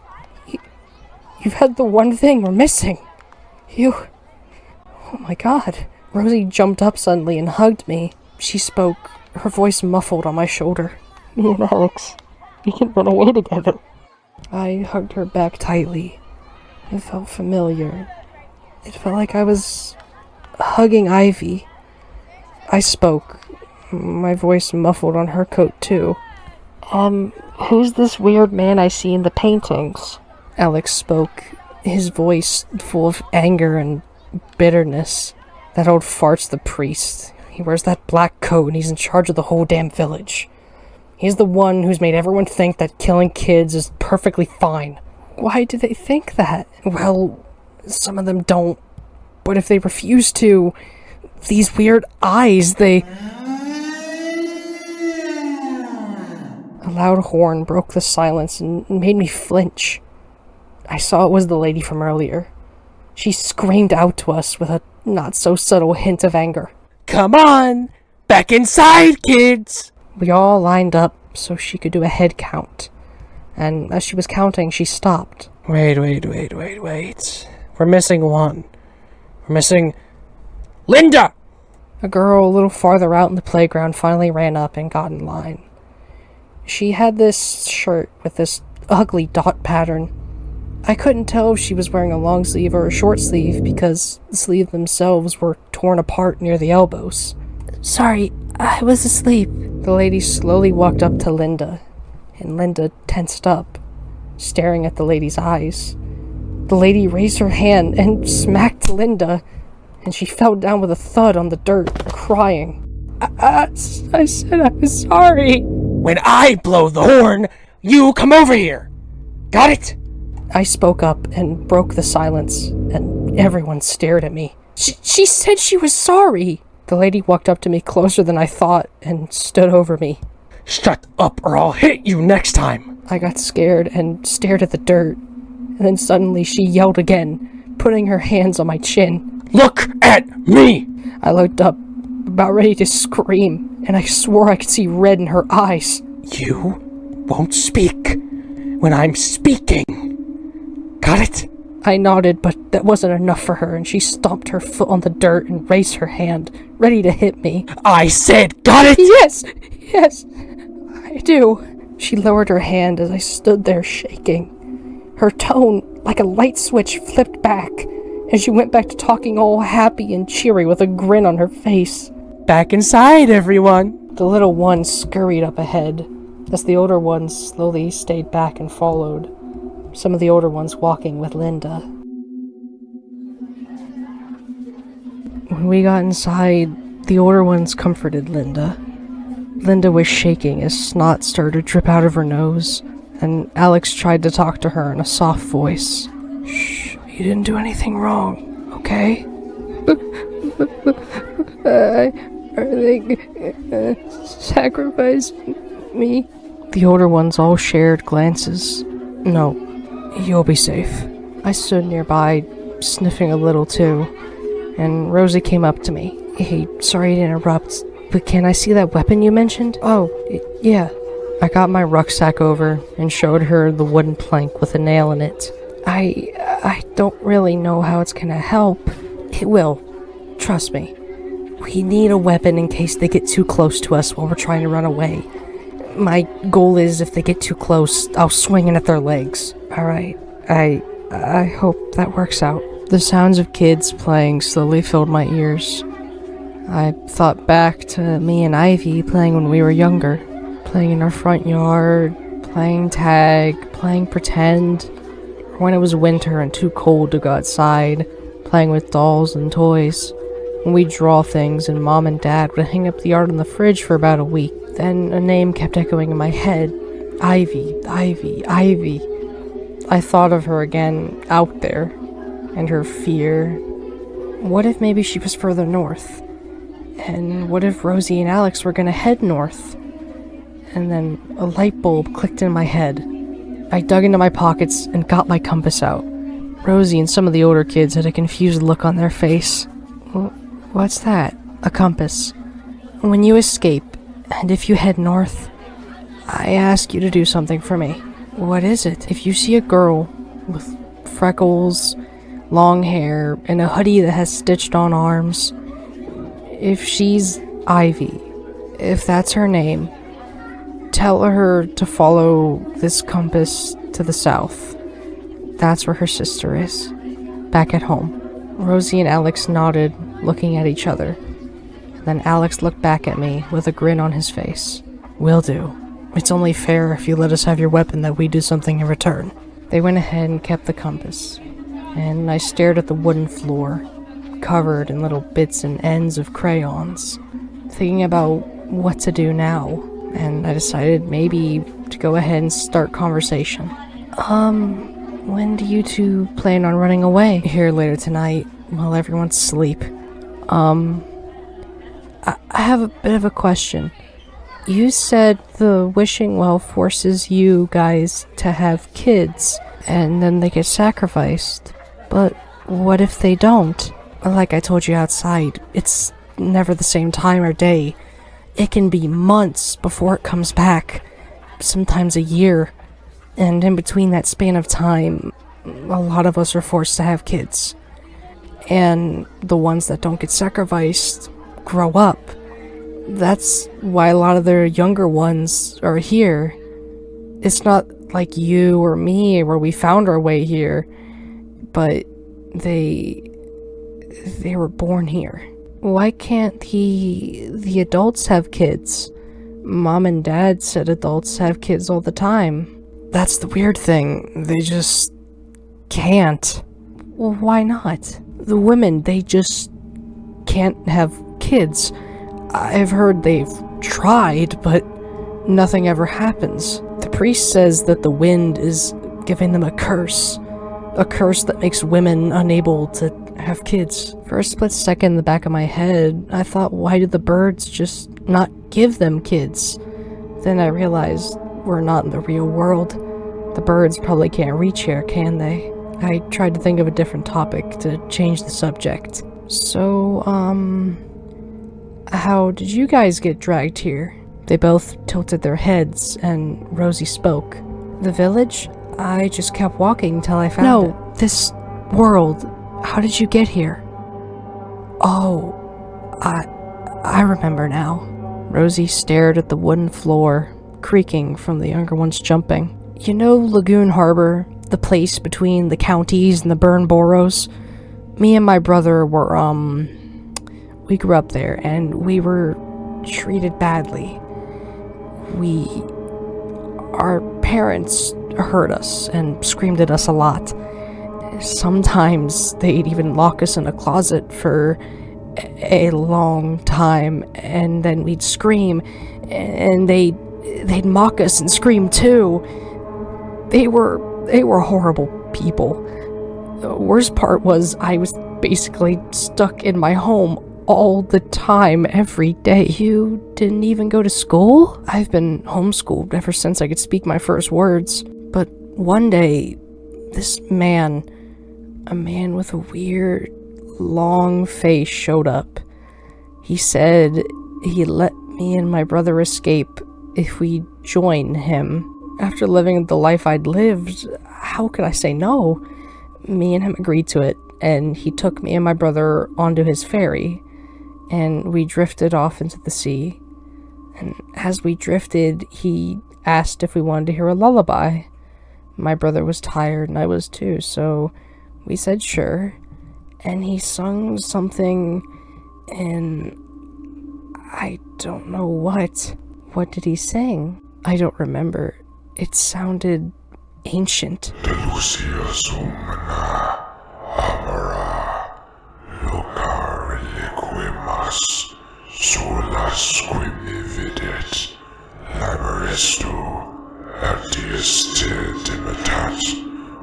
you've had the one thing we're missing. Oh my god. Rosie jumped up suddenly and hugged me. She spoke, her voice muffled on my shoulder. Me and Alex, we can run away together. I hugged her back tightly. It felt familiar. It felt like I was hugging Ivy. I spoke, my voice muffled on her coat too. Who's this weird man I see in the paintings? Alex spoke, his voice full of anger and bitterness. That old fart's the priest. He wears that black coat and he's in charge of the whole damn village. He's the one who's made everyone think that killing kids is perfectly fine. Why do they think that? Well, some of them don't. But if they refuse to, these weird eyes, A loud horn broke the silence and made me flinch. I saw it was the lady from earlier. She screamed out to us with a not-so-subtle hint of anger. Come on! Back inside, kids! We all lined up so she could do a head count. And as she was counting, she stopped. Wait. We're missing one. We're missing Linda! A girl a little farther out in the playground finally ran up and got in line. She had this shirt with this ugly dot pattern. I couldn't tell if she was wearing a long sleeve or a short sleeve because the sleeves themselves were torn apart near the elbows. Sorry, I was asleep. The lady slowly walked up to Linda, and Linda tensed up, staring at the lady's eyes. The lady raised her hand and smacked Linda, and she fell down with a thud on the dirt, crying. I said I was sorry. When I blow the horn, you come over here. Got it? I spoke up and broke the silence, and everyone stared at me. She said she was sorry. The lady walked up to me closer than I thought and stood over me. Shut up or I'll hit you next time. I got scared and stared at the dirt, and then suddenly she yelled again, putting her hands on my chin. Look at me! I looked up, about ready to scream, and I swore I could see red in her eyes. You won't speak when I'm speaking. Got it? I nodded, but that wasn't enough for her, and she stomped her foot on the dirt and raised her hand, ready to hit me. I said, got it? Yes, I do. She lowered her hand as I stood there shaking. Her tone, like a light switch, flipped back, and she went back to talking all happy and cheery with a grin on her face. Back inside, everyone. The little one scurried up ahead, as the older ones slowly stayed back and followed. Some of the older ones walking with Linda. When we got inside, the older ones comforted Linda. Linda was shaking as snot started to drip out of her nose, and Alex tried to talk to her in a soft voice. Shh, you didn't do anything wrong, okay? Are they sacrificing me? The older ones all shared glances. No. You'll be safe. I stood nearby, sniffing a little too, and Rosie came up to me. Hey, sorry to interrupt, but can I see that weapon you mentioned? Oh, yeah. I got my rucksack over and showed her the wooden plank with a nail in it. I don't really know how it's gonna help. It will. Trust me. We need a weapon in case they get too close to us while we're trying to run away. My goal is if they get too close, I'll swing it at their legs. Alright, I hope that works out. The sounds of kids playing slowly filled my ears. I thought back to me and Ivy playing when we were younger. Playing in our front yard, playing tag, playing pretend. When it was winter and too cold to go outside, playing with dolls and toys. When we'd draw things and Mom and Dad would hang up the art on the fridge for about a week. Then a name kept echoing in my head. Ivy, Ivy, Ivy. I thought of her again out there, and her fear. What if maybe she was further north? And what if Rosie and Alex were gonna head north? And then a light bulb clicked in my head. I dug into my pockets and got my compass out. Rosie and some of the older kids had a confused look on their face. What's that? A compass. When you escape, and if you head north, I ask you to do something for me. What is it? If you see a girl with freckles, long hair, and a hoodie that has stitched on arms, if she's Ivy, if that's her name, tell her to follow this compass to the south. That's where her sister is, back at home. Rosie and Alex nodded, looking at each other. Then Alex looked back at me with a grin on his face. Will do. It's only fair if you let us have your weapon that we do something in return. They went ahead and kept the compass, and I stared at the wooden floor, covered in little bits and ends of crayons, thinking about what to do now, and I decided maybe to go ahead and start conversation. When do you two plan on running away? Here later tonight, while everyone's asleep. I have a bit of a question. You said the wishing well forces you guys to have kids, and then they get sacrificed. But what if they don't? Like I told you outside, it's never the same time or day. It can be months before it comes back, sometimes a year. And in between that span of time, a lot of us are forced to have kids. and the ones that don't get sacrificed grow up. That's why a lot of their younger ones are here. It's not like you or me where we found our way here, but they were born here. Why can't the adults have kids? Mom and Dad said adults have kids all the time. That's the weird thing. They just can't. Well, why not? The women, they just can't have kids. I've heard they've tried, but nothing ever happens. The priest says that the wind is giving them a curse that makes women unable to have kids. For a split second in the back of my head, I thought, why did the birds just not give them kids? Then I realized we're not in the real world. The birds probably can't reach here, can they? I tried to think of a different topic to change the subject. So, how did you guys get dragged here? They both tilted their heads, and Rosie spoke. The village? I just kept walking till I found it. No, this world. How did you get here? Oh, I remember now. Rosie stared at the wooden floor, creaking from the younger one's jumping. You know Lagoon Harbor, the place between the counties and the Byrne boroughs? Me and my brother were, we grew up there, and we were treated badly. Our parents hurt us and screamed at us a lot. Sometimes they'd even lock us in a closet for a long time, and then we'd scream, and they'd mock us and scream too. They were horrible people. The worst part was I was basically stuck in my home all the time, every day. You didn't even go to school? I've been homeschooled ever since I could speak my first words. But one day, this man, a man with a weird, long face showed up. He said he'd let me and my brother escape if we joined him. After living the life I'd lived, how could I say no? Me and him agreed to it, and he took me and my brother onto his ferry, and we drifted off into the sea. And as we drifted, he asked if we wanted to hear a lullaby. My brother was tired, and I was too, so we said sure. And he sung something, and I don't know what. What did he sing? I don't remember. It sounded ancient.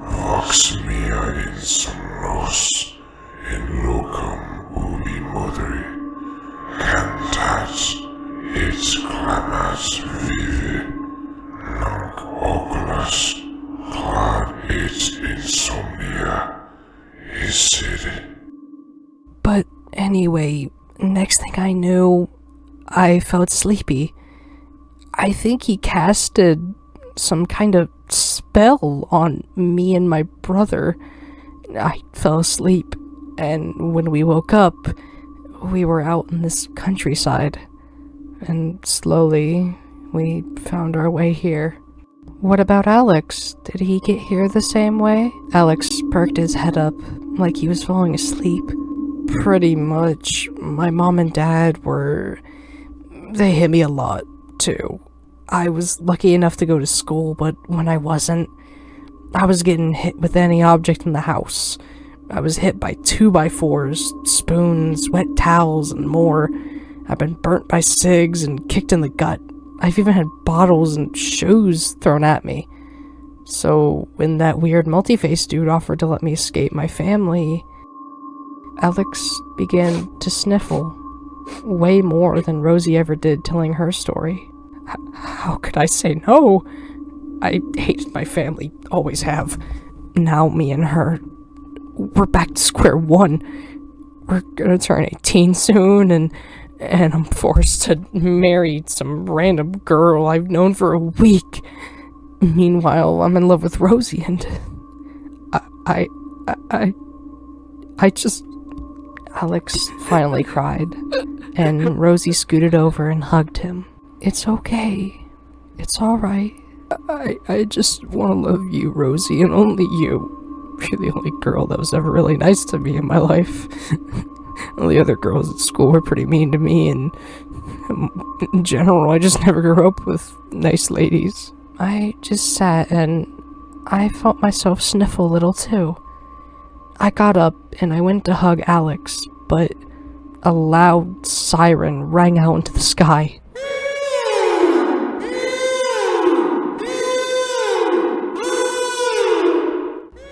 Vox mea in somnos, in locum ubi moderi, cantat, et clamat vive, nunc oculas, clad et insomnia, isid. But anyway, next thing I knew, I felt sleepy. I think he casted some kind of spell on me and my brother. I fell asleep, and when we woke up, we were out in this countryside, and slowly we found our way here. What about Alex? Did he get here the same way? Alex perked his head up like he was falling asleep. Pretty much. My mom and dad they hit me a lot, too. I was lucky enough to go to school, but when I wasn't, I was getting hit with any object in the house. I was hit by 2x4s, spoons, wet towels, and more. I've been burnt by cigs and kicked in the gut. I've even had bottles and shoes thrown at me. So when that weird multi-face dude offered to let me escape my family, Alex began to sniffle. Way more than Rosie ever did telling her story. How could I say no? I hated my family, always have. Now me and her, we're back to square one. We're gonna turn 18 soon, and I'm forced to marry some random girl I've known for a week. Meanwhile, I'm in love with Rosie, and I just Alex finally cried, and Rosie scooted over and hugged him. It's okay. It's alright. I just want to love you, Rosie, and only you. You're the only girl that was ever really nice to me in my life. All the other girls at school were pretty mean to me, and in general, I just never grew up with nice ladies. I just sat and I felt myself sniffle a little too. I got up and I went to hug Alex, but a loud siren rang out into the sky.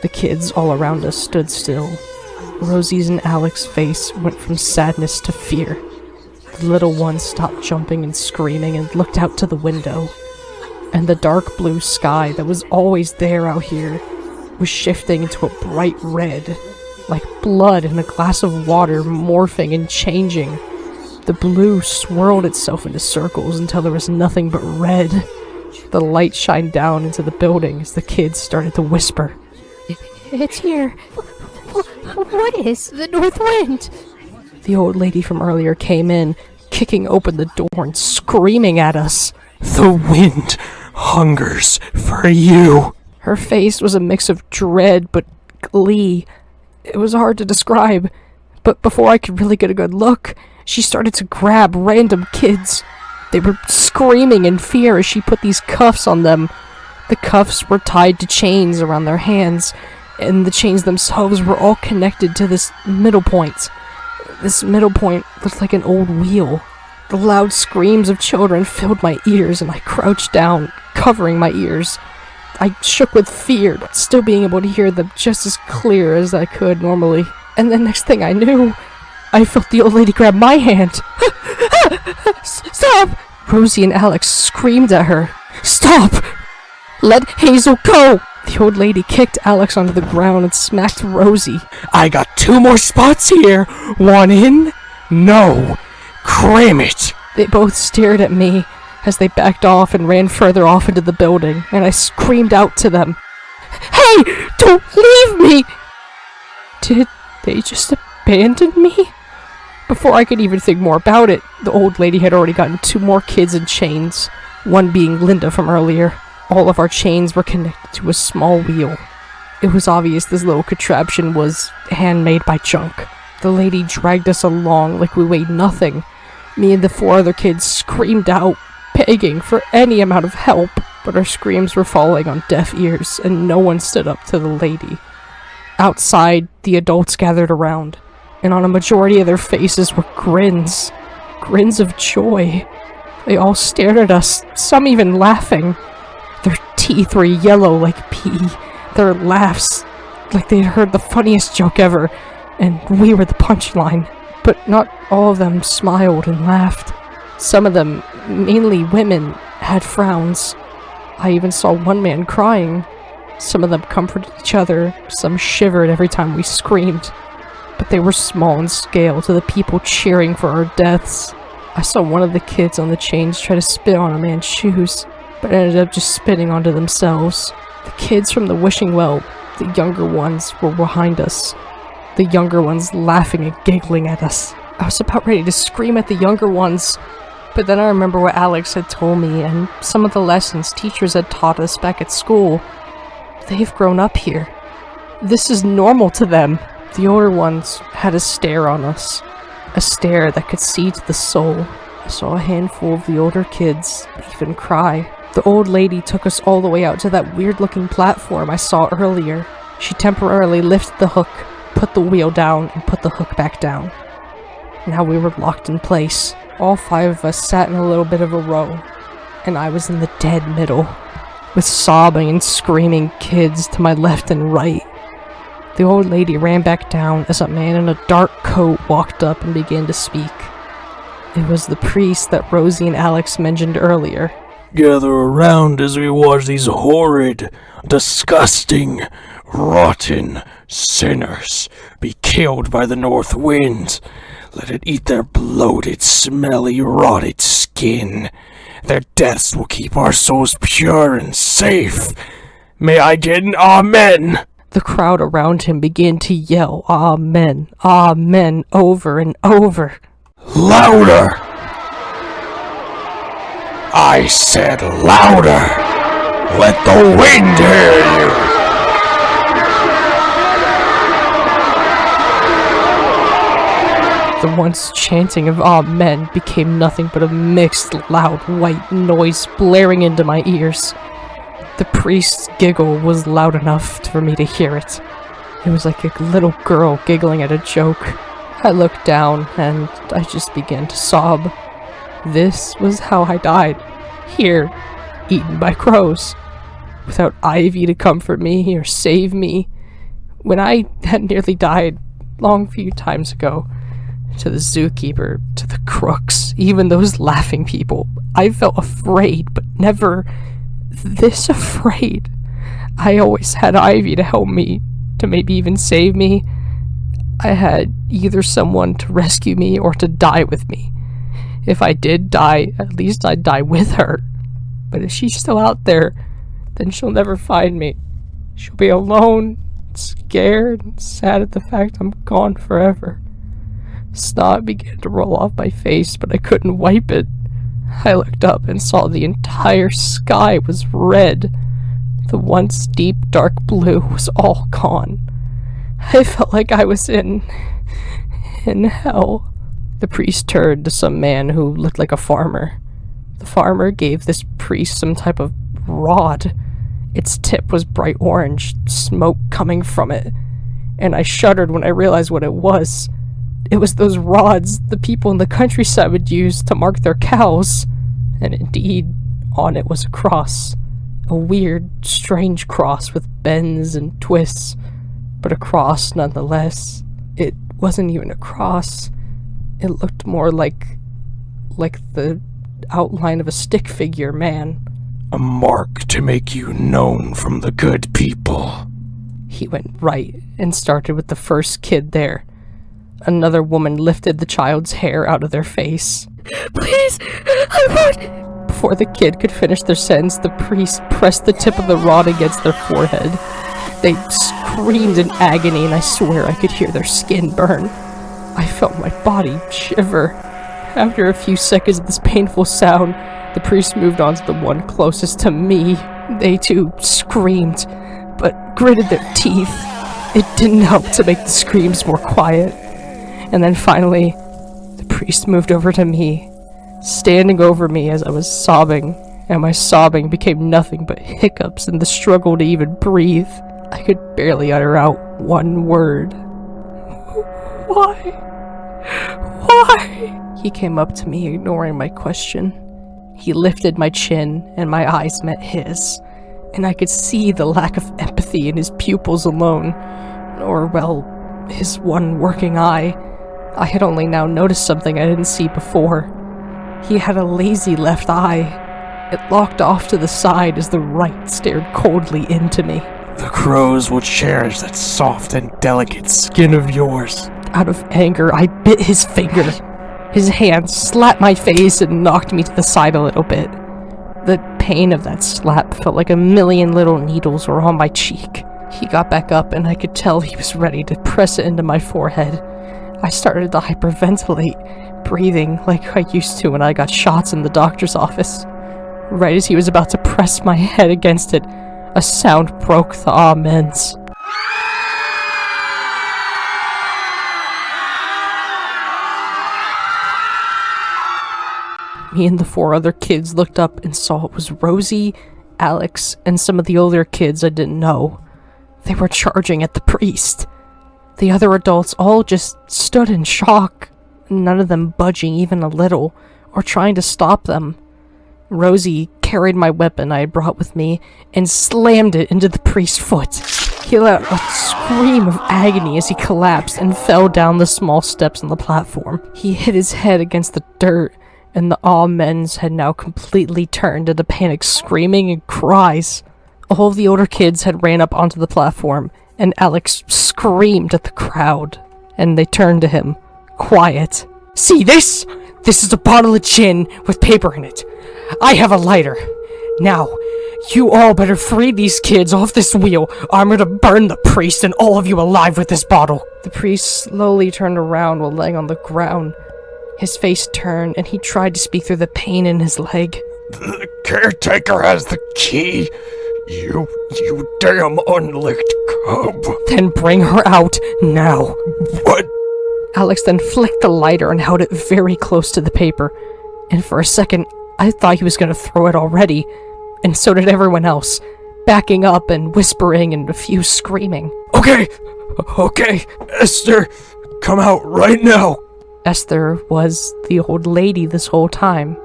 The kids all around us stood still. Rosie's and Alex's face went from sadness to fear. The little one stopped jumping and screaming and looked out to the window. And the dark blue sky that was always there out here was shifting into a bright red, like blood in a glass of water, morphing and changing. The blue swirled itself into circles until there was nothing but red. The light shined down into the building as the kids started to whisper. It's here. What is the north wind? The old lady from earlier came in, kicking open the door and screaming at us. The wind hungers for you. Her face was a mix of dread but glee. It was hard to describe, but before I could really get a good look, she started to grab random kids. They were screaming in fear as she put these cuffs on them. The cuffs were tied to chains around their hands, and the chains themselves were all connected to this middle point. This middle point looked like an old wheel. The loud screams of children filled my ears, and I crouched down, covering my ears. I shook with fear, but still being able to hear them just as clear as I could normally. And the next thing I knew, I felt the old lady grab my hand. Stop! Rosie and Alex screamed at her. Stop! Let Hazel go! The old lady kicked Alex onto the ground and smacked Rosie. I got 2 more spots here. 1 in? No. Cram it. They both stared at me as they backed off and ran further off into the building, and I screamed out to them, Hey! Don't leave me! Did they just abandon me? Before I could even think more about it, the old lady had already gotten 2 more kids in chains, one being Linda from earlier. All of our chains were connected to a small wheel. It was obvious this little contraption was handmade by junk. The lady dragged us along like we weighed nothing. Me and the 4 other kids screamed out, begging for any amount of help, but our screams were falling on deaf ears, and no one stood up to the lady. Outside, the adults gathered around, and on a majority of their faces were grins. Grins of joy. They all stared at us, some even laughing. Their teeth were yellow like pee, their laughs like they'd heard the funniest joke ever, and we were the punchline. But not all of them smiled and laughed. Some of them, mainly women, had frowns. I even saw one man crying. Some of them comforted each other, some shivered every time we screamed. But they were small in scale to the people cheering for our deaths. I saw one of the kids on the chains try to spit on a man's shoes, but ended up just spitting onto themselves. The kids from the wishing well, the younger ones, were behind us. The younger ones laughing and giggling at us. I was about ready to scream at the younger ones, but then I remember what Alex had told me and some of the lessons teachers had taught us back at school. They've grown up here. This is normal to them. The older ones had a stare on us, a stare that could see to the soul. I saw a handful of the older kids even cry. The old lady took us all the way out to that weird-looking platform I saw earlier. She temporarily lifted the hook, put the wheel down, and put the hook back down. Now we were locked in place. All 5 of us sat in a little bit of a row, and I was in the dead middle, with sobbing and screaming kids to my left and right. The old lady ran back down as a man in a dark coat walked up and began to speak. It was the priest that Rosie and Alex mentioned earlier. Gather around as we watch these horrid, disgusting, rotten sinners be killed by the north wind. Let it eat their bloated, smelly, rotted skin. Their deaths will keep our souls pure and safe. May I get an amen? The crowd around him began to yell, "Amen, Amen," over and over. Louder! I said louder! Let the wind hear you! The once chanting of Amen became nothing but a mixed, loud, white noise blaring into my ears. The priest's giggle was loud enough for me to hear it. It was like a little girl giggling at a joke. I looked down and I just began to sob. This was how I died. Here, eaten by crows. Without Ivy to comfort me or save me. When I had nearly died long few times ago, to the zookeeper, to the crooks, even those laughing people, I felt afraid, but never this afraid. I always had Ivy to help me, to maybe even save me. I had either someone to rescue me or to die with me. If I did die, at least I'd die with her. But if she's still out there, then she'll never find me. She'll be alone, scared, and sad at the fact I'm gone forever. Snot began to roll off my face, but I couldn't wipe it. I looked up and saw the entire sky was red. The once deep dark blue was all gone. I felt like I was in hell. The priest turned to some man who looked like a farmer. The farmer gave this priest some type of rod. Its tip was bright orange, smoke coming from it, and I shuddered when I realized what it was. It was those rods the people in the countryside would use to mark their cows. And indeed, on it was a cross. A weird, strange cross with bends and twists, but a cross nonetheless. It wasn't even a cross. It looked more like the outline of a stick figure man. A mark to make you known from the good people. He went right and started with the first kid there. Another woman lifted the child's hair out of their face. Please, I won't. Before the kid could finish their sentence, the priest pressed the tip of the rod against their forehead. They screamed in agony, and I swear I could hear their skin burn. I felt my body shiver. After a few seconds of this painful sound, the priest moved on to the one closest to me. They too screamed, but gritted their teeth. It didn't help to make the screams more quiet. And then finally, the priest moved over to me, standing over me as I was sobbing, and my sobbing became nothing but hiccups in the struggle to even breathe. I could barely utter out one word. Why? Why? He came up to me, ignoring my question. He lifted my chin, and my eyes met his, and I could see the lack of empathy in his pupils alone, or, well, his one working eye. I had only now noticed something I didn't see before. He had a lazy left eye. It locked off to the side as the right stared coldly into me. The crows will cherish that soft and delicate skin of yours. Out of anger, I bit his finger. His hand slapped my face and knocked me to the side a little bit. The pain of that slap felt like a million little needles were on my cheek. He got back up, and I could tell he was ready to press it into my forehead. I started to hyperventilate, breathing like I used to when I got shots in the doctor's office. Right as he was about to press my head against it, a sound broke the amens. Me and the 4 other kids looked up and saw it was Rosie, Alex, and some of the older kids I didn't know. They were charging at the priest. The other adults all just stood in shock, none of them budging even a little, or trying to stop them. Rosie carried my weapon I had brought with me and slammed it into the priest's foot. He let out a scream of agony as he collapsed and fell down the small steps on the platform. He hit his head against the dirt, and the amens had now completely turned into panic screaming and cries. All of the older kids had ran up onto the platform, and Alex screamed at the crowd, and they turned to him. Quiet. See this? This is a bottle of gin with paper in it. I have a lighter. Now, You all better free these kids off this wheel. I'm gonna burn the priest and all of you alive with this bottle. The priest slowly turned around while laying on the ground. His face turned, and he tried to speak through the pain in his leg. The caretaker has the key. You damn unlicked cub. Then bring her out, now. What? Alex then flicked the lighter and held it very close to the paper. And for a second, I thought he was gonna throw it already. And so did everyone else, backing up and whispering and a few screaming. Okay, Esther, come out right now. Esther was the old lady this whole time.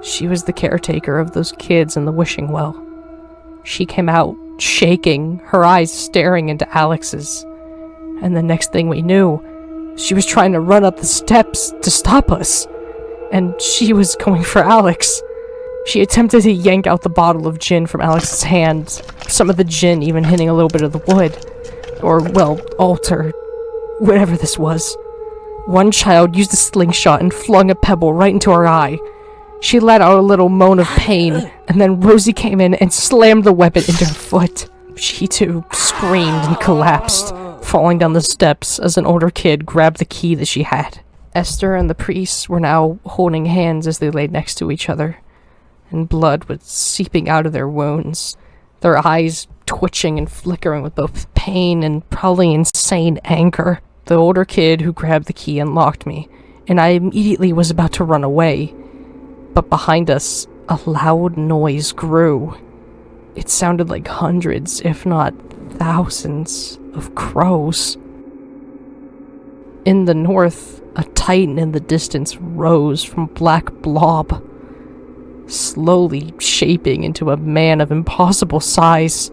She was the caretaker of those kids in the wishing well. She came out, shaking, her eyes staring into Alex's. And the next thing we knew, she was trying to run up the steps to stop us. And she was going for Alex. She attempted to yank out the bottle of gin from Alex's hand, some of the gin even hitting a little bit of the wood. Or, well, altar. Whatever this was. One child used a slingshot and flung a pebble right into her eye. She let out a little moan of pain, and then Rosie came in and slammed the weapon into her foot. She too screamed and collapsed, falling down the steps as an older kid grabbed the key that she had. Esther and the priest were now holding hands as they lay next to each other, and blood was seeping out of their wounds, their eyes twitching and flickering with both pain and probably insane anger. The older kid who grabbed the key unlocked me, and I immediately was about to run away. But behind us, a loud noise grew. It sounded like hundreds, if not thousands, of crows. In the north, a titan in the distance rose from a black blob, slowly shaping into a man of impossible size.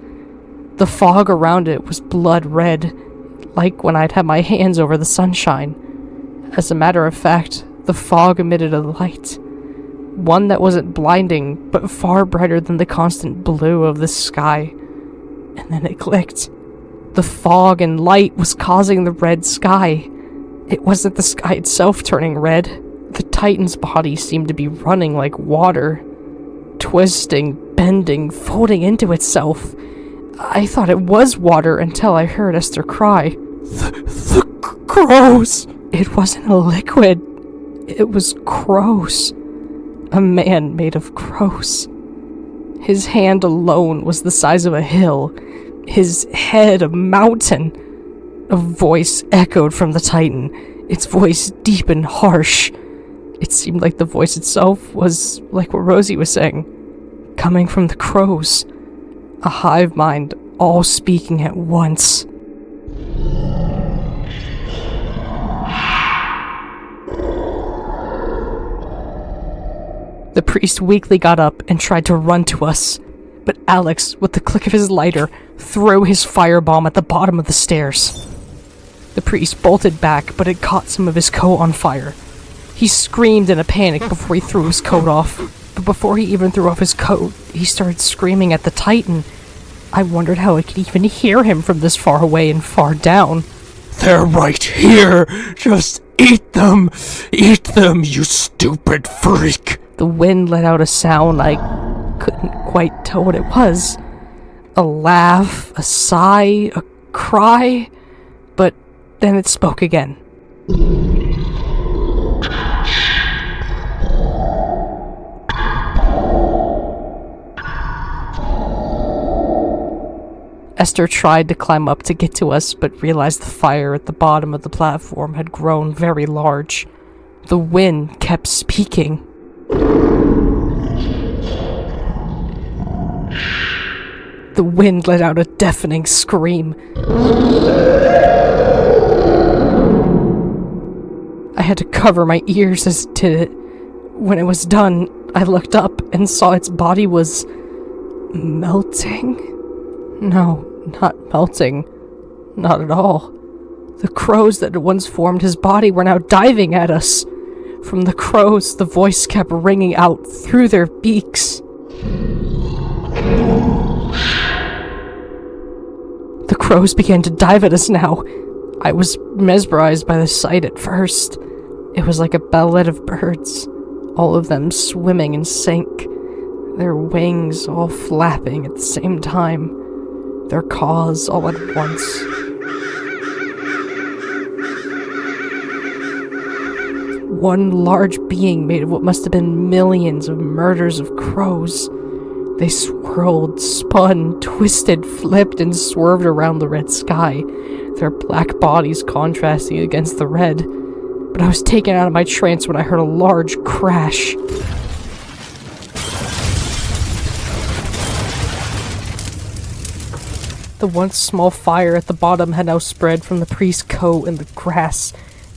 The fog around it was blood red, like when I'd had my hands over the sunshine. As a matter of fact, the fog emitted a light. One that wasn't blinding, but far brighter than the constant blue of the sky. And then it clicked. The fog and light was causing the red sky. It wasn't the sky itself turning red. The Titan's body seemed to be running like water, twisting, bending, folding into itself. I thought it was water until I heard Esther cry. The crows! It wasn't a liquid. It was crows. A man made of crows. His hand alone was the size of a hill, his head a mountain. A voice echoed from the Titan, its voice deep and harsh. It seemed like the voice itself was like what Rosie was saying, coming from the crows. A hive mind, all speaking at once. The priest weakly got up and tried to run to us, but Alex, with the click of his lighter, threw his firebomb at the bottom of the stairs. The priest bolted back, but it caught some of his coat on fire. He screamed in a panic before he threw his coat off, but before he even threw off his coat, he started screaming at the Titan. I wondered how I could even hear him from this far away and far down. They're right here! Just eat them! Eat them, you stupid freak! The wind let out a sound I couldn't quite tell what it was. A laugh, a sigh, a cry, but then it spoke again. Esther tried to climb up to get to us, but realized the fire at the bottom of the platform had grown very large. The wind kept speaking. The wind let out a deafening scream. I had to cover my ears as it did it. When it was done, I looked up and saw its body was melting. No, not melting. Not at all. The crows that had once formed his body were now diving at us. From the crows, the voice kept ringing out through their beaks. The crows began to dive at us now. I was mesmerized by the sight at first. It was like a ballet of birds, all of them swimming in sync. their wings all flapping at the same time, their caws all at once. One large being made of what must have been millions of murders of crows. They swirled, spun, twisted, flipped, and swerved around the red sky, their black bodies contrasting against the red. But I was taken out of my trance when I heard a large crash. The once small fire at the bottom had now spread from the priest's coat in the grass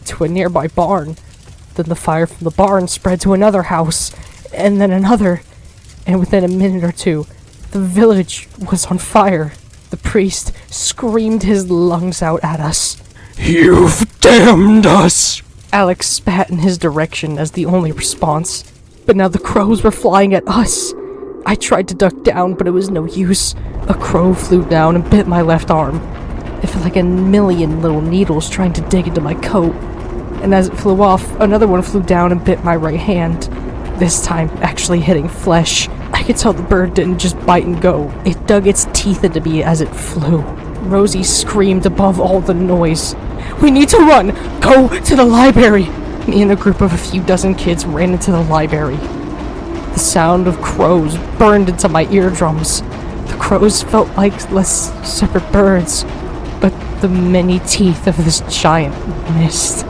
to a nearby barn. Then the fire from the barn spread to another house, and then another, and within a minute or two, the village was on fire. The priest screamed his lungs out at us. You've damned us! Alex spat in his direction as the only response, but now the crows were flying at us. I tried to duck down, but it was no use. A crow flew down and bit my left arm. It felt like a million little needles trying to dig into my coat. And as it flew off, another one flew down and bit my right hand. This time, actually hitting flesh. I could tell the bird didn't just bite and go. It dug its teeth into me as it flew. Rosie screamed above all the noise. "We need to run! Go to the library!" Me and a group of a few dozen kids ran into the library. The sound of crows burned into my eardrums. The crows felt like less separate birds, but the many teeth of this giant mist.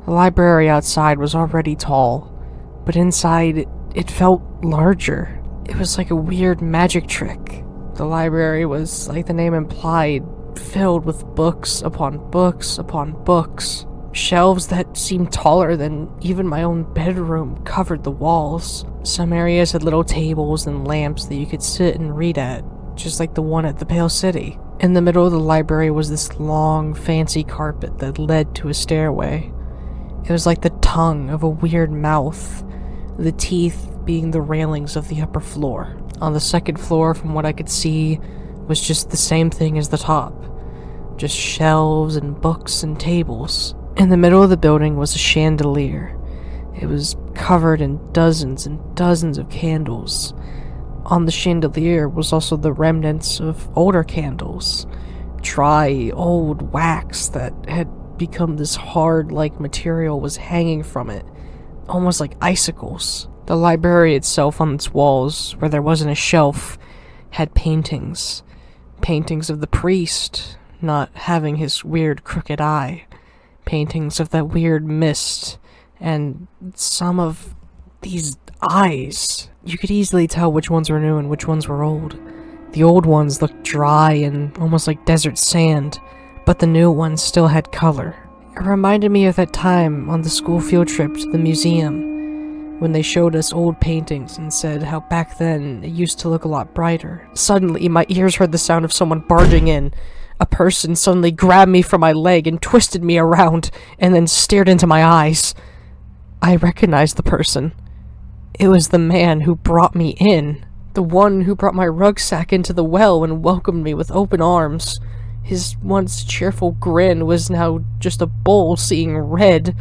The library outside was already tall, but inside it felt larger. It was like a weird magic trick. The library was, like the name implied, filled with books upon books upon books. Shelves that seemed taller than even my own bedroom covered the walls. Some areas had little tables and lamps that you could sit and read at, just like the one at the Pale City. In the middle of the library was this long, fancy carpet that led to a stairway. It was like the tongue of a weird mouth, the teeth being the railings of the upper floor. On the second floor, from what I could see, was just the same thing as the top. Just shelves and books and tables. In the middle of the building was a chandelier. It was covered in dozens and dozens of candles. On the chandelier was also the remnants of older candles. Dry, old wax that had become this hard-like material was hanging from it, almost like icicles. The library itself, on its walls, where there wasn't a shelf, had paintings. Paintings of the priest not having his weird crooked eye. Paintings of that weird mist, and some of these eyes. You could easily tell which ones were new and which ones were old. The old ones looked dry and almost like desert sand, but the new ones still had color. It reminded me of that time on the school field trip to the museum, when they showed us old paintings and said how back then it used to look a lot brighter. Suddenly, my ears heard the sound of someone barging in. A person suddenly grabbed me from my leg and twisted me around, and then stared into my eyes. I recognized the person. It was the man who brought me in. The one who brought my rucksack into the well and welcomed me with open arms. His once cheerful grin was now just a bull seeing red.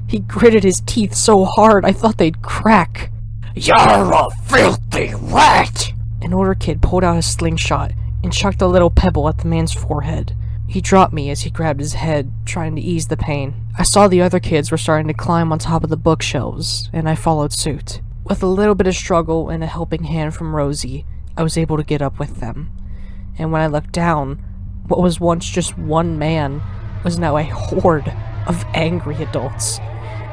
He gritted his teeth so hard I thought they'd crack. You're a filthy rat! An older kid pulled out a slingshot and chucked a little pebble at the man's forehead. He dropped me as he grabbed his head, trying to ease the pain. I saw the other kids were starting to climb on top of the bookshelves, and I followed suit. With a little bit of struggle and a helping hand from Rosie, I was able to get up with them. And when I looked down, what was once just one man was now a horde of angry adults.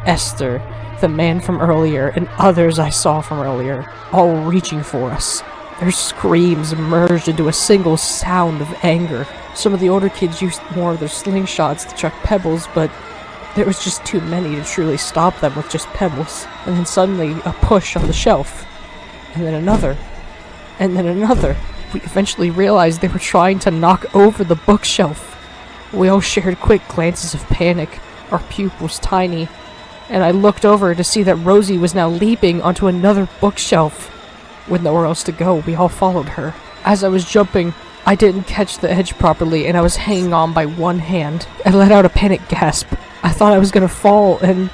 Esther, the man from earlier, and others I saw from earlier, all reaching for us. Their screams merged into a single sound of anger. Some of the older kids used more of their slingshots to chuck pebbles, but there was just too many to truly stop them with just pebbles. And then suddenly, a push on the shelf. And then another. And then another. We eventually realized they were trying to knock over the bookshelf. We all shared quick glances of panic, our pupils tiny, and I looked over to see that Rosie was now leaping onto another bookshelf. With nowhere else to go, we all followed her. As I was jumping, I didn't catch the edge properly, and I was hanging on by one hand. I let out a panic gasp. I thought I was gonna fall, and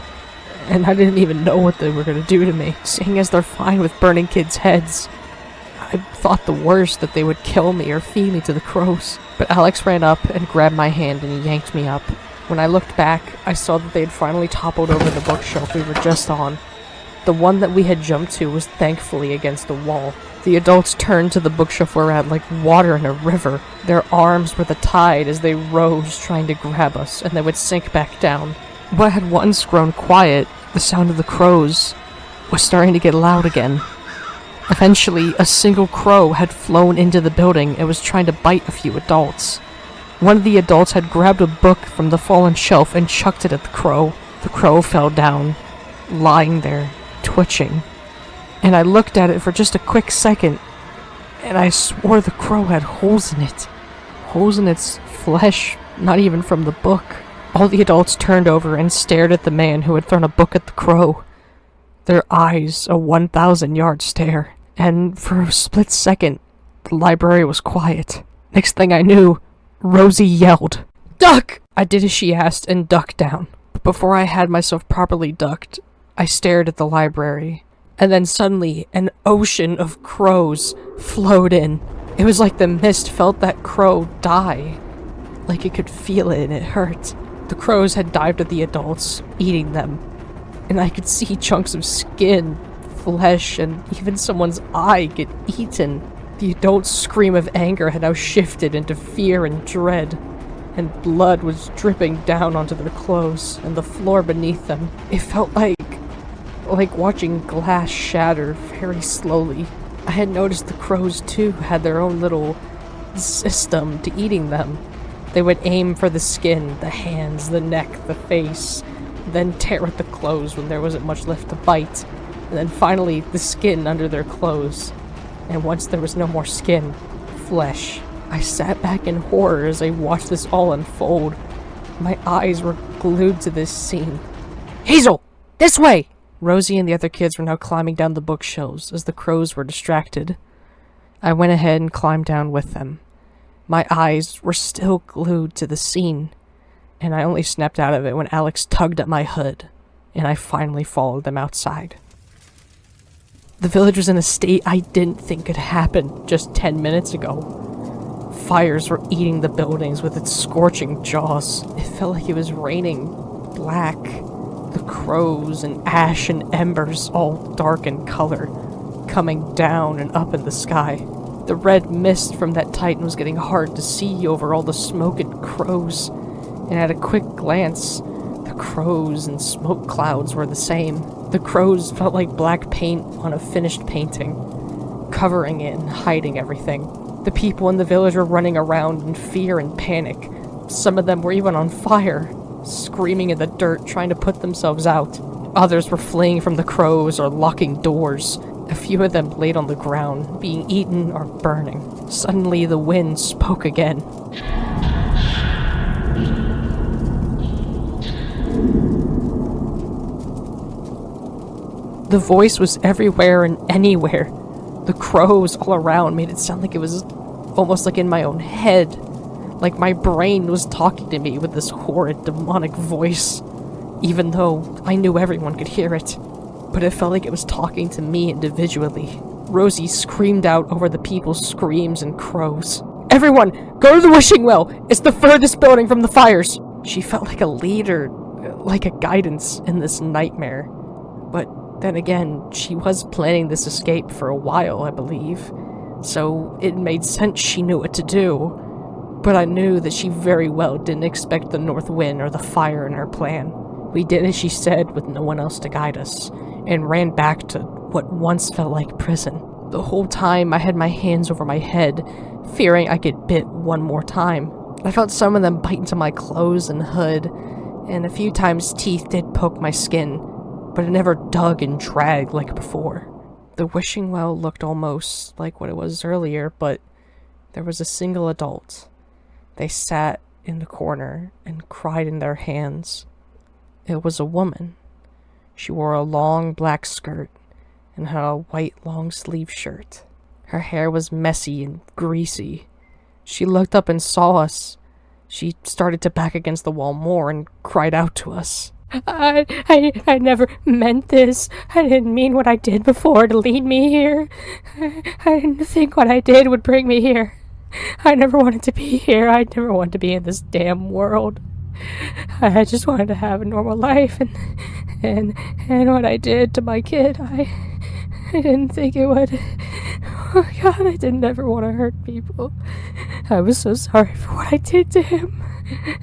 and I didn't even know what they were gonna do to me, seeing as they're fine with burning kids' heads. I thought the worst, that they would kill me or feed me to the crows. But Alex ran up and grabbed my hand and he yanked me up. When I looked back, I saw that they had finally toppled over the bookshelf we were just on. The one that we had jumped to was thankfully against the wall. The adults turned to the bookshelf we're at like water in a river. Their arms were the tide as they rose trying to grab us, and they would sink back down. What had once grown quiet, the sound of the crows, was starting to get loud again. Eventually, a single crow had flown into the building and was trying to bite a few adults. One of the adults had grabbed a book from the fallen shelf and chucked it at the crow. The crow fell down, lying there, twitching. And I looked at it for just a quick second, and I swore the crow had holes in it. Holes in its flesh, not even from the book. All the adults turned over and stared at the man who had thrown a book at the crow. Their eyes a 1,000-yard stare. And for a split second, the library was quiet. Next thing I knew, Rosie yelled, "Duck!" I did as she asked and ducked down. But before I had myself properly ducked, I stared at the library. And then suddenly, an ocean of crows flowed in. It was like the mist felt that crow die. Like it could feel it and it hurt. The crows had dived at the adults, eating them. And I could see chunks of skin, flesh, and even someone's eye get eaten. The adults' scream of anger had now shifted into fear and dread, and blood was dripping down onto their clothes and the floor beneath them. It felt like watching glass shatter very slowly. I had noticed the crows too had their own little system to eating them. They would aim for the skin, the hands, the neck, the face, then tear at the clothes when there wasn't much left to bite, and then finally the skin under their clothes. And once there was no more skin, flesh. I sat back in horror as I watched this all unfold. My eyes were glued to this scene. "Hazel! This way!" Rosie and the other kids were now climbing down the bookshelves as the crows were distracted. I went ahead and climbed down with them. My eyes were still glued to the scene, and I only snapped out of it when Alex tugged at my hood, and I finally followed them outside. The village was in a state I didn't think could happen just 10 minutes ago. Fires were eating the buildings with its scorching jaws. It felt like it was raining black. The crows and ash and embers, all dark in color, coming down and up in the sky. The red mist from that titan was getting hard to see over all the smoke and crows, and at a quick glance, the crows and smoke clouds were the same. The crows felt like black paint on a finished painting, covering it and hiding everything. The people in the village were running around in fear and panic. Some of them were even on fire, screaming in the dirt, trying to put themselves out. Others were fleeing from the crows or locking doors. A few of them laid on the ground, being eaten or burning. Suddenly, the wind spoke again. The voice was everywhere and anywhere. The crows all around made it sound like it was almost like in my own head. Like my brain was talking to me with this horrid demonic voice, even though I knew everyone could hear it. But it felt like it was talking to me individually. Rosie screamed out over the people's screams and crows. "Everyone, go to the wishing well! It's the furthest building from the fires!" She felt like a leader, like a guidance in this nightmare. But then again, she was planning this escape for a while, I believe. So it made sense she knew what to do. But I knew that she very well didn't expect the north wind or the fire in her plan. We did as she said with no one else to guide us, and ran back to what once felt like prison. The whole time I had my hands over my head, fearing I'd get bit one more time. I felt some of them bite into my clothes and hood, and a few times teeth did poke my skin, but it never dug and dragged like before. The wishing well looked almost like what it was earlier, but there was a single adult. They sat in the corner and cried in their hands. It was a woman. She wore a long black skirt and had a white long-sleeve shirt. Her hair was messy and greasy. She looked up and saw us. She started to back against the wall more and cried out to us. I never meant this. I didn't mean what I did before to lead me here. I didn't think what I did would bring me here. I never wanted to be here. I never wanted to be in this damn world. I just wanted to have a normal life, and what I did to my kid, I didn't think it would. Oh God, I didn't ever want to hurt people. I was so sorry for what I did to him,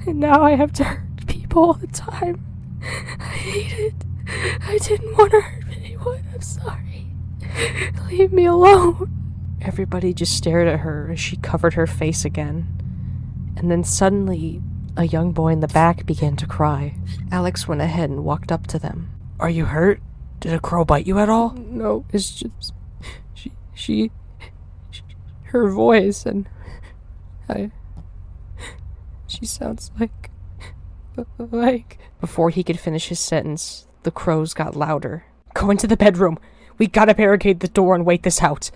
and now I have to hurt people all the time. I hate it. I didn't want to hurt anyone. I'm sorry. Leave me alone. Everybody just stared at her as she covered her face again. And then suddenly, a young boy in the back began to cry. Alex went ahead and walked up to them. Are you hurt? Did a crow bite you at all? No, it's just... She her voice, and she sounds like... Before he could finish his sentence, the crows got louder. Go into the bedroom. We gotta barricade the door and wait this out.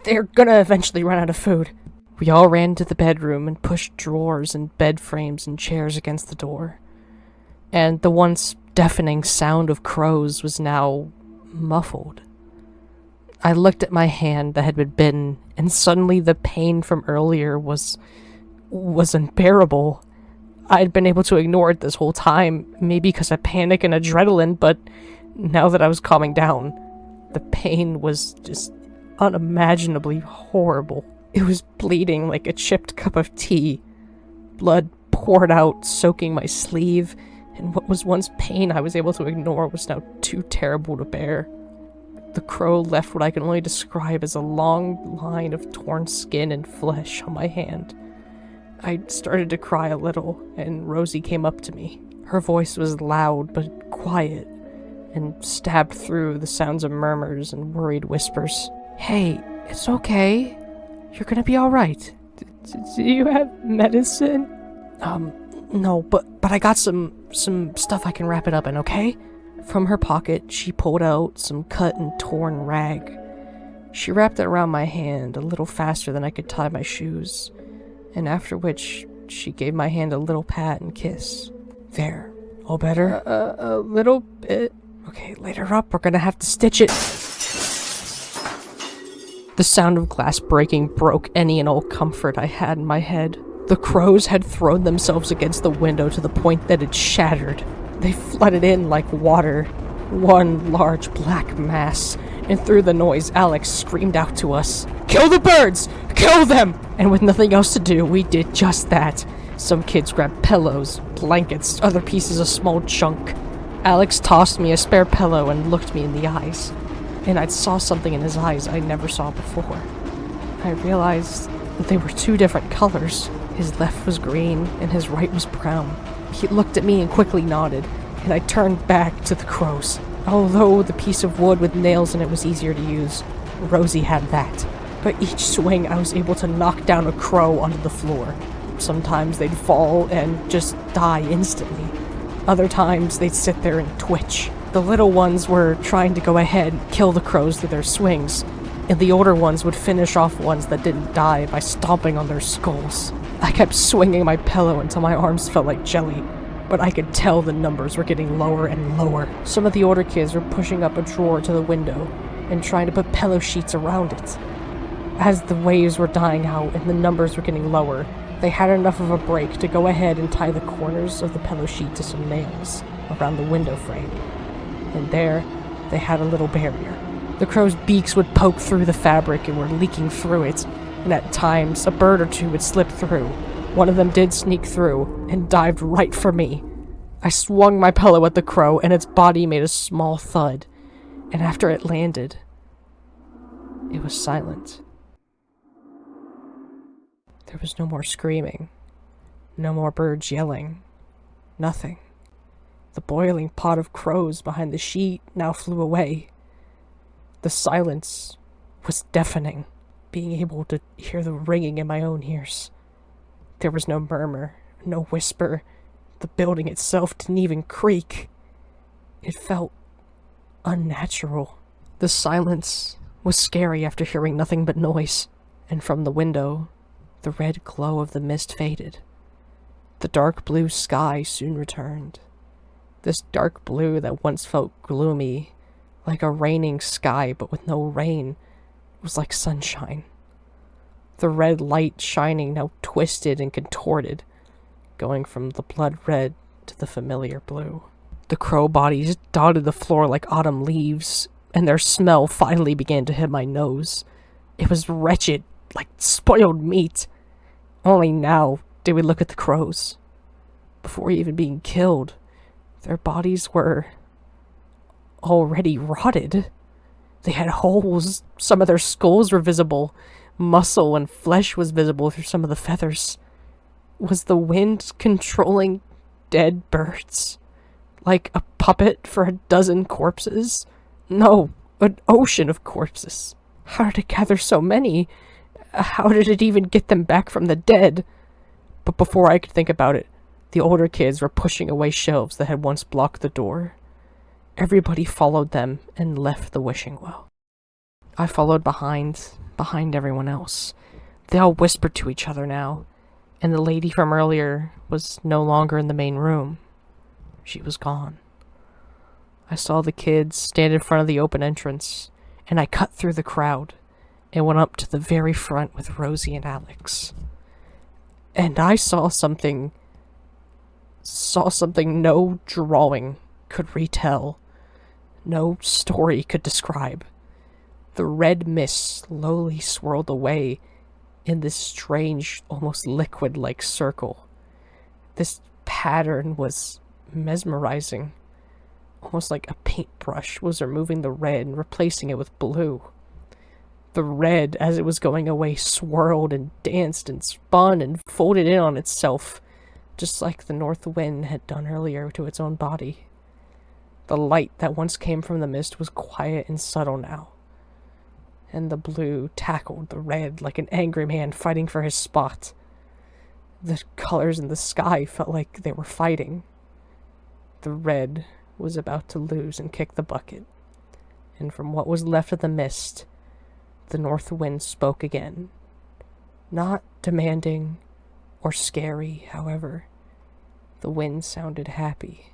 They're gonna eventually run out of food. We all ran to the bedroom and pushed drawers and bed frames and chairs against the door. And the once deafening sound of crows was now muffled. I looked at my hand that had been bitten, and suddenly the pain from earlier was unbearable. I'd been able to ignore it this whole time, maybe because of panic and adrenaline, but now that I was calming down, the pain was just unimaginably horrible. It was bleeding like a chipped cup of tea. Blood poured out, soaking my sleeve, and what was once pain I was able to ignore was now too terrible to bear. The crow left what I can only describe as a long line of torn skin and flesh on my hand. I started to cry a little, and Rosie came up to me. Her voice was loud but quiet, and stabbed through the sounds of murmurs and worried whispers. Hey, it's okay. You're gonna be alright. Do you have medicine? No, but I got some stuff I can wrap it up in, okay? From her pocket, she pulled out some cut and torn rag. She wrapped it around my hand a little faster than I could tie my shoes, and after which, she gave my hand a little pat and kiss. There, all better? A little bit. Okay, later up, we're gonna have to stitch it. The sound of glass breaking broke any and all comfort I had in my head. The crows had thrown themselves against the window to the point that it shattered. They flooded in like water, one large black mass, and through the noise, Alex screamed out to us, "Kill the birds! Kill them!" And with nothing else to do, we did just that. Some kids grabbed pillows, blankets, other pieces of small junk. Alex tossed me a spare pillow and looked me in the eyes. And I saw something in his eyes I never saw before. I realized that they were two different colors. His left was green, and his right was brown. He looked at me and quickly nodded, and I turned back to the crows. Although the piece of wood with nails in it was easier to use, Rosie had that. But each swing I was able to knock down a crow onto the floor. Sometimes they'd fall and just die instantly. Other times they'd sit there and twitch. The little ones were trying to go ahead and kill the crows through their swings, and the older ones would finish off ones that didn't die by stomping on their skulls. I kept swinging my pillow until my arms felt like jelly, but I could tell the numbers were getting lower and lower. Some of the older kids were pushing up a drawer to the window and trying to put pillow sheets around it. As the waves were dying out and the numbers were getting lower, they had enough of a break to go ahead and tie the corners of the pillow sheet to some nails around the window frame. And there, they had a little barrier. The crows' beaks would poke through the fabric and were leaking through it, and at times a bird or two would slip through. One of them did sneak through and dived right for me. I swung my pillow at the crow and its body made a small thud, and after it landed, it was silent. There was no more screaming, no more birds yelling, nothing. The boiling pot of crows behind the sheet now flew away. The silence was deafening, being able to hear the ringing in my own ears. There was no murmur, no whisper. The building itself didn't even creak. It felt unnatural. The silence was scary after hearing nothing but noise, and from the window, the red glow of the mist faded. The dark blue sky soon returned. This dark blue that once felt gloomy, like a raining sky but with no rain, was like sunshine. The red light shining now twisted and contorted, going from the blood red to the familiar blue. The crow bodies dotted the floor like autumn leaves, and their smell finally began to hit my nose. It was wretched, like spoiled meat. Only now did we look at the crows. Before even being killed, their bodies were already rotted. They had holes, some of their skulls were visible, muscle and flesh was visible through some of the feathers. Was the wind controlling dead birds? Like a puppet for a dozen corpses? No, an ocean of corpses. How did it gather so many? How did it even get them back from the dead? But before I could think about it, the older kids were pushing away shelves that had once blocked the door. Everybody followed them and left the wishing well. I followed behind everyone else. They all whispered to each other now, and the lady from earlier was no longer in the main room. She was gone. I saw the kids stand in front of the open entrance, and I cut through the crowd and went up to the very front with Rosie and Alex. And I saw something no drawing could retell, no story could describe. The red mist slowly swirled away in this strange, almost liquid-like circle. This pattern was mesmerizing. Almost like a paintbrush was removing the red and replacing it with blue. The red, as it was going away, swirled and danced and spun and folded in on itself, just like the north wind had done earlier to its own body. The light that once came from the mist was quiet and subtle now, and the blue tackled the red like an angry man fighting for his spot. The colors in the sky felt like they were fighting. The red was about to lose and kick the bucket, and from what was left of the mist, the north wind spoke again. Not demanding or scary, however. The wind sounded happy.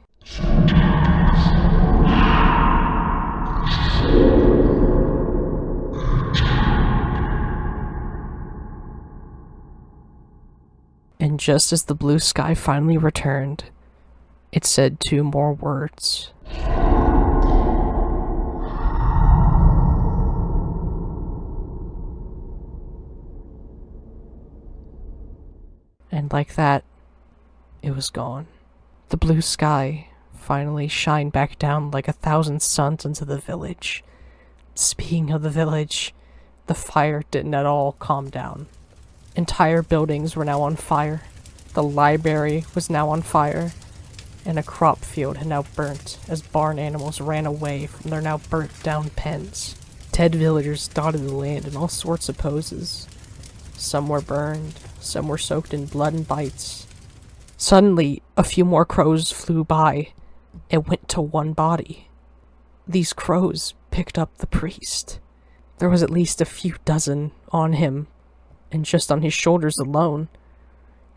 And just as the blue sky finally returned, it said 2 more words. And like that, it was gone. The blue sky finally shined back down like 1,000 suns into the village. Speaking of the village, the fire didn't at all calm down. Entire buildings were now on fire. The library was now on fire, and a crop field had now burnt as barn animals ran away from their now burnt down pens. Dead villagers dotted the land in all sorts of poses. Some were burned, some were soaked in blood and bites. Suddenly, a few more crows flew by and went to one body. These crows picked up the priest. There was at least a few dozen on him, and just on his shoulders alone.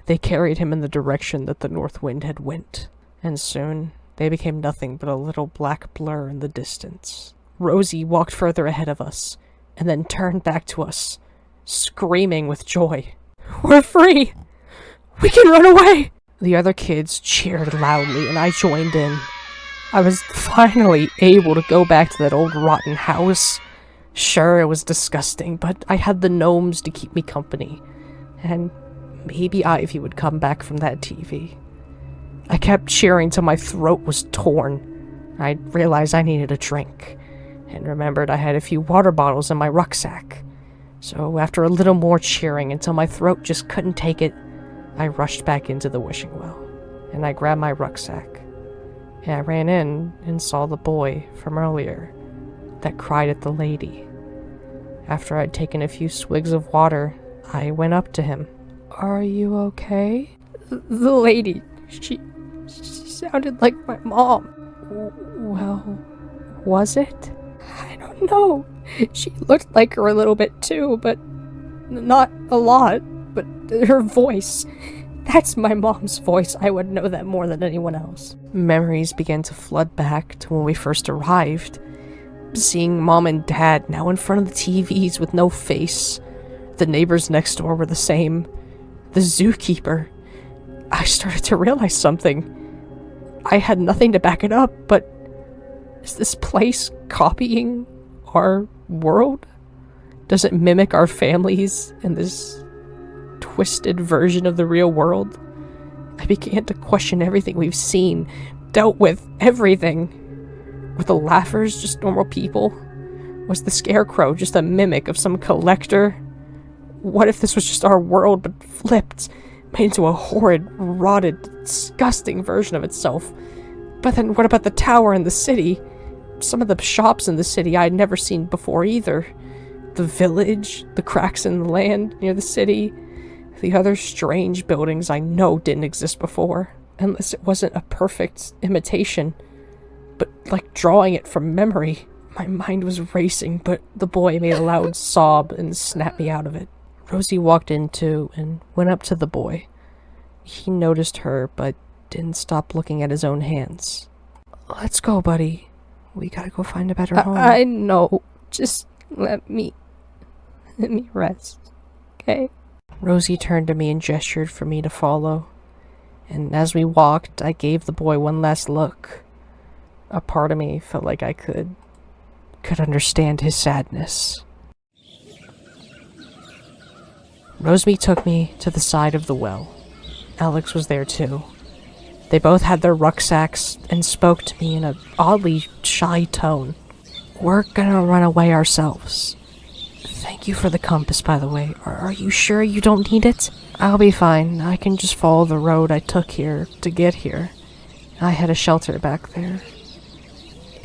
They carried him in the direction that the north wind had went, and soon they became nothing but a little black blur in the distance. Rosie walked further ahead of us, and then turned back to us, screaming with joy. "We're free! We can run away!" The other kids cheered loudly, and I joined in. I was finally able to go back to that old rotten house. Sure, it was disgusting, but I had the gnomes to keep me company, and maybe Ivy would come back from that TV. I kept cheering till my throat was torn. I realized I needed a drink, and remembered I had a few water bottles in my rucksack. So after a little more cheering until my throat just couldn't take it, I rushed back into the wishing well, and I grabbed my rucksack, and I ran in and saw the boy from earlier that cried at the lady. After I'd taken a few swigs of water, I went up to him. "Are you okay?" The lady, she sounded like my mom. Well, was it? I don't know. She looked like her a little bit too, but not a lot. But her voice, That's my mom's voice. I would know that more than anyone else. Memories began to flood back to when we first arrived. Seeing Mom and Dad now in front of the TVs with no face. The neighbors next door were the same. The zookeeper. I started to realize something. I had nothing to back it up, but is this place copying our world? Does it mimic our families in this twisted version of the real world? I began to question everything we've seen, dealt with, everything. Were the laughers just normal people? Was the scarecrow just a mimic of some collector? What if this was just our world but flipped, made into a horrid, rotted, disgusting version of itself? But then what about the tower in the city? Some of the shops in the city I had never seen before either. The village, the cracks in the land near the city, the other strange buildings I know didn't exist before, unless it wasn't a perfect imitation, but like drawing it from memory. My mind was racing, but the boy made a loud sob and snapped me out of it. Rosie walked in too and went up to the boy. He noticed her, but didn't stop looking at his own hands. Let's go, buddy. We gotta go find a better home. I know. Just let me rest, okay? Rosie turned to me and gestured for me to follow. And as we walked, I gave the boy one last look. A part of me felt like I could understand his sadness. Rosie took me to the side of the well. Alex was there too. They both had their rucksacks and spoke to me in an oddly shy tone. We're gonna run away ourselves. Thank you for the compass, by the way. Are you sure you don't need it? I'll be fine. I can just follow the road I took here to get here. I had a shelter back there.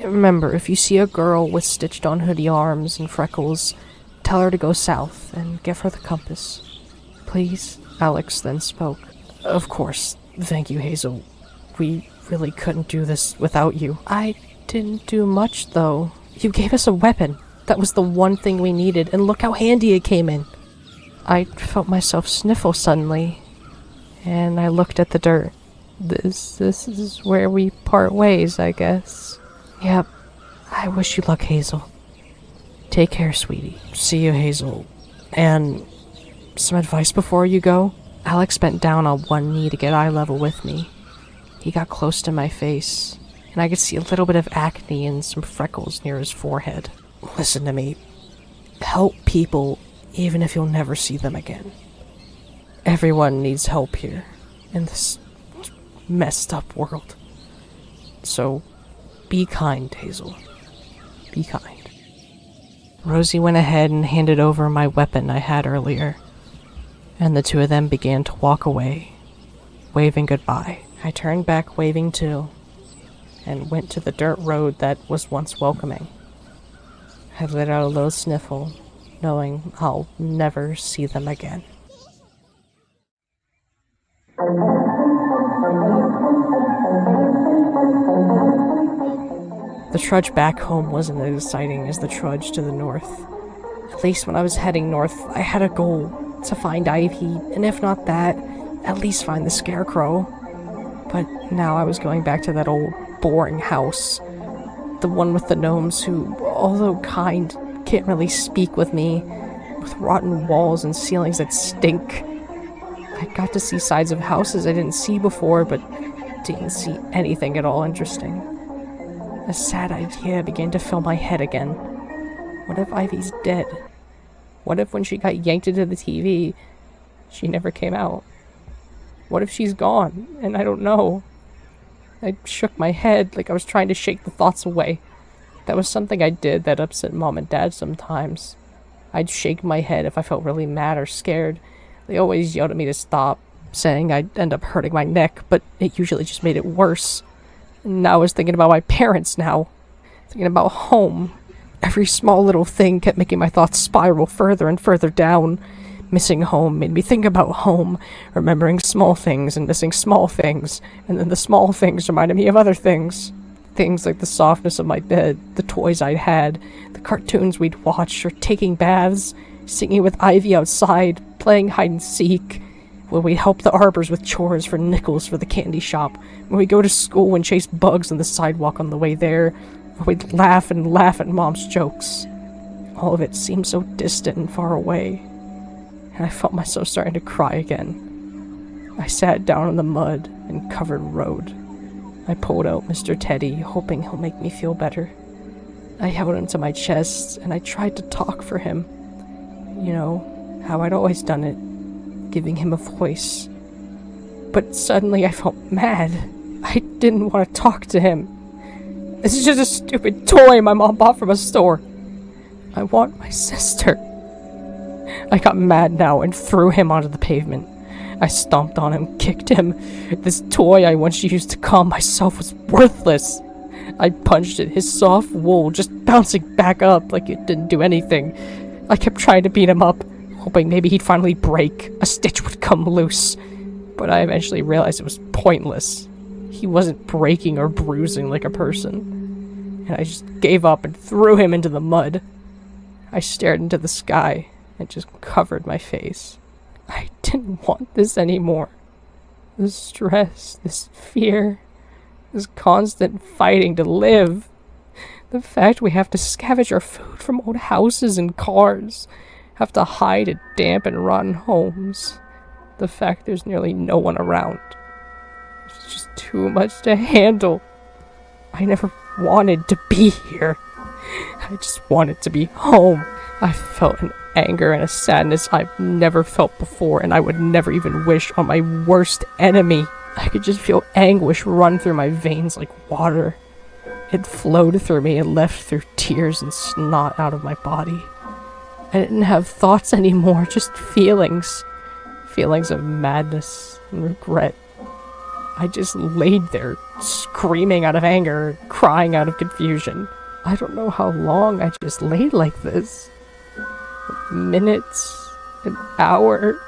Remember, if you see a girl with stitched-on hoodie arms and freckles, tell her to go south and give her the compass. Please? Alex then spoke. Of course. Thank you, Hazel. We really couldn't do this without you. I didn't do much, though. You gave us a weapon. That was the one thing we needed, and look how handy it came in. I felt myself sniffle suddenly, and I looked at the dirt. This is where we part ways, I guess. Yep. I wish you luck, Hazel. Take care, sweetie. See you, Hazel. And some advice before you go? Alex bent down on one knee to get eye level with me. He got close to my face, and I could see a little bit of acne and some freckles near his forehead. Listen to me. Help people, even if you'll never see them again. Everyone needs help here, in this messed up world. So, be kind, Hazel. Be kind. Rosie went ahead and handed over my weapon I had earlier, and the two of them began to walk away, waving goodbye. I turned back waving too, and went to the dirt road that was once welcoming. I let out a little sniffle, knowing I'll never see them again. The trudge back home wasn't as exciting as the trudge to the north. At least when I was heading north, I had a goal, to find Ivy, and if not that, at least find the scarecrow. But now I was going back to that old, boring house. The one with the gnomes who, although kind, can't really speak with me, with rotten walls and ceilings that stink. I got to see sides of houses I didn't see before, but didn't see anything at all interesting. A sad idea began to fill my head again. What if Ivy's dead? What if when she got yanked into the TV, she never came out? What if she's gone, and I don't know? I shook my head like I was trying to shake the thoughts away. That was something I did that upset Mom and Dad sometimes. I'd shake my head if I felt really mad or scared. They always yelled at me to stop, saying I'd end up hurting my neck, but it usually just made it worse. And now I was thinking about my parents now. Thinking about home. Every small little thing kept making my thoughts spiral further and further down. Missing home made me think about home, remembering small things and missing small things, and then the small things reminded me of other things. Things like the softness of my bed, the toys I'd had, the cartoons we'd watched, or taking baths, singing with Ivy outside, playing hide and seek. When we help the arbors with chores for nickels for the candy shop. When we go to school and chase bugs on the sidewalk on the way there. When we'd laugh and laugh at Mom's jokes. All of it seemed so distant and far away. And I felt myself starting to cry again. I sat down in the mud and covered road. I pulled out Mr. Teddy, hoping he'll make me feel better. I held him to my chest, and I tried to talk for him. You know, how I'd always done it, giving him a voice. But suddenly I felt mad. I didn't want to talk to him. This is just a stupid toy my mom bought from a store. I want my sister. I got mad now and threw him onto the pavement. I stomped on him, kicked him. This toy I once used to calm myself was worthless. I punched it, his soft wool just bouncing back up like it didn't do anything. I kept trying to beat him up, hoping maybe he'd finally break, a stitch would come loose. But I eventually realized it was pointless. He wasn't breaking or bruising like a person. And I just gave up and threw him into the mud. I stared into the sky and just covered my face. I didn't want this anymore. This stress, this fear, this constant fighting to live. The fact we have to scavenge our food from old houses and cars, have to hide at damp and rotten homes. The fact there's nearly no one around. It's just too much to handle. I never wanted to be here. I just wanted to be home. I felt an anger and a sadness I've never felt before, and I would never even wish on my worst enemy. I could just feel anguish run through my veins like water. It flowed through me and left through tears and snot out of my body. I didn't have thoughts anymore, just feelings. Feelings of madness and regret. I just laid there, screaming out of anger, crying out of confusion. I don't know how long I just laid like this. Minutes, an hour,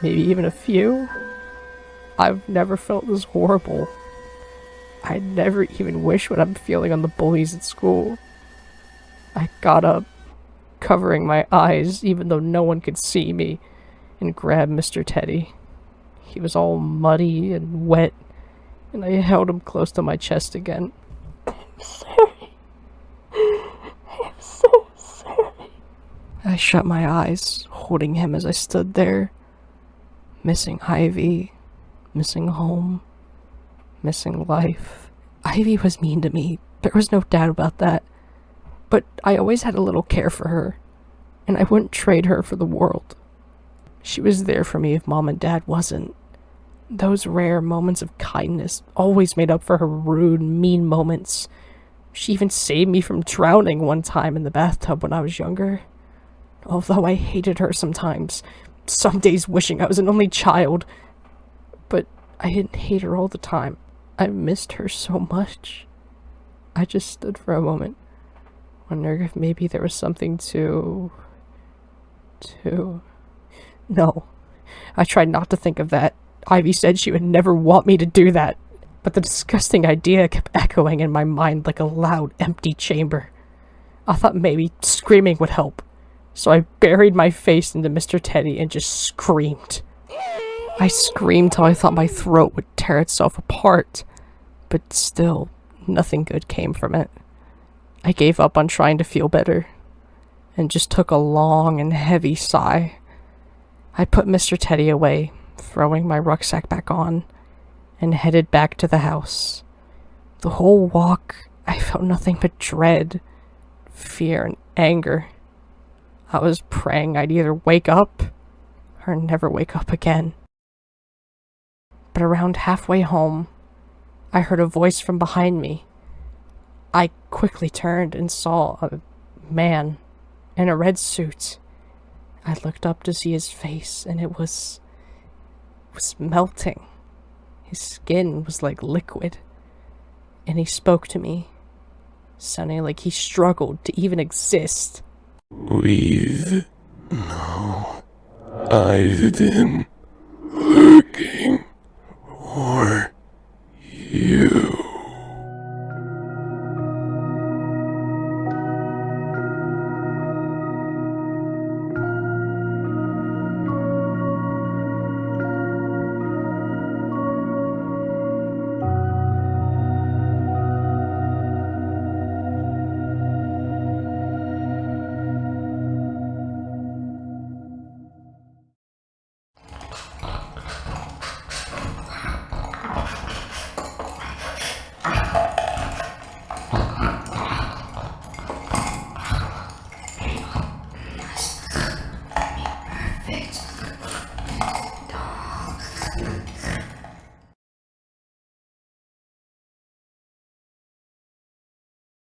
maybe even a few. I've never felt this horrible. I never even wish what I'm feeling on the bullies at school. I got up, covering my eyes even though no one could see me, and grabbed Mr. Teddy. He was all muddy and wet, and I held him close to my chest again. I'm sorry. I'm so sorry. I shut my eyes, holding him as I stood there, missing Ivy, missing home, missing life. Ivy was mean to me, there was no doubt about that, but I always had a little care for her, and I wouldn't trade her for the world. She was there for me if Mom and Dad wasn't. Those rare moments of kindness always made up for her rude, mean moments. She even saved me from drowning one time in the bathtub when I was younger. Although I hated her sometimes, some days wishing I was an only child. But I didn't hate her all the time. I missed her so much. I just stood for a moment, wondering if maybe there was something to... No, I tried not to think of that. Ivy said she would never want me to do that, but the disgusting idea kept echoing in my mind like a loud, empty chamber. I thought maybe screaming would help, so I buried my face into Mr. Teddy and just screamed. I screamed till I thought my throat would tear itself apart, but still, nothing good came from it. I gave up on trying to feel better, and just took a long and heavy sigh. I put Mr. Teddy away, throwing my rucksack back on, and headed back to the house. The whole walk, I felt nothing but dread, fear, and anger. I was praying I'd either wake up, or never wake up again. But around halfway home, I heard a voice from behind me. I quickly turned and saw a man in a red suit. I looked up to see his face, and it was melting. His skin was like liquid, and he spoke to me, sounding like he struggled to even exist. We've no I've been looking for you.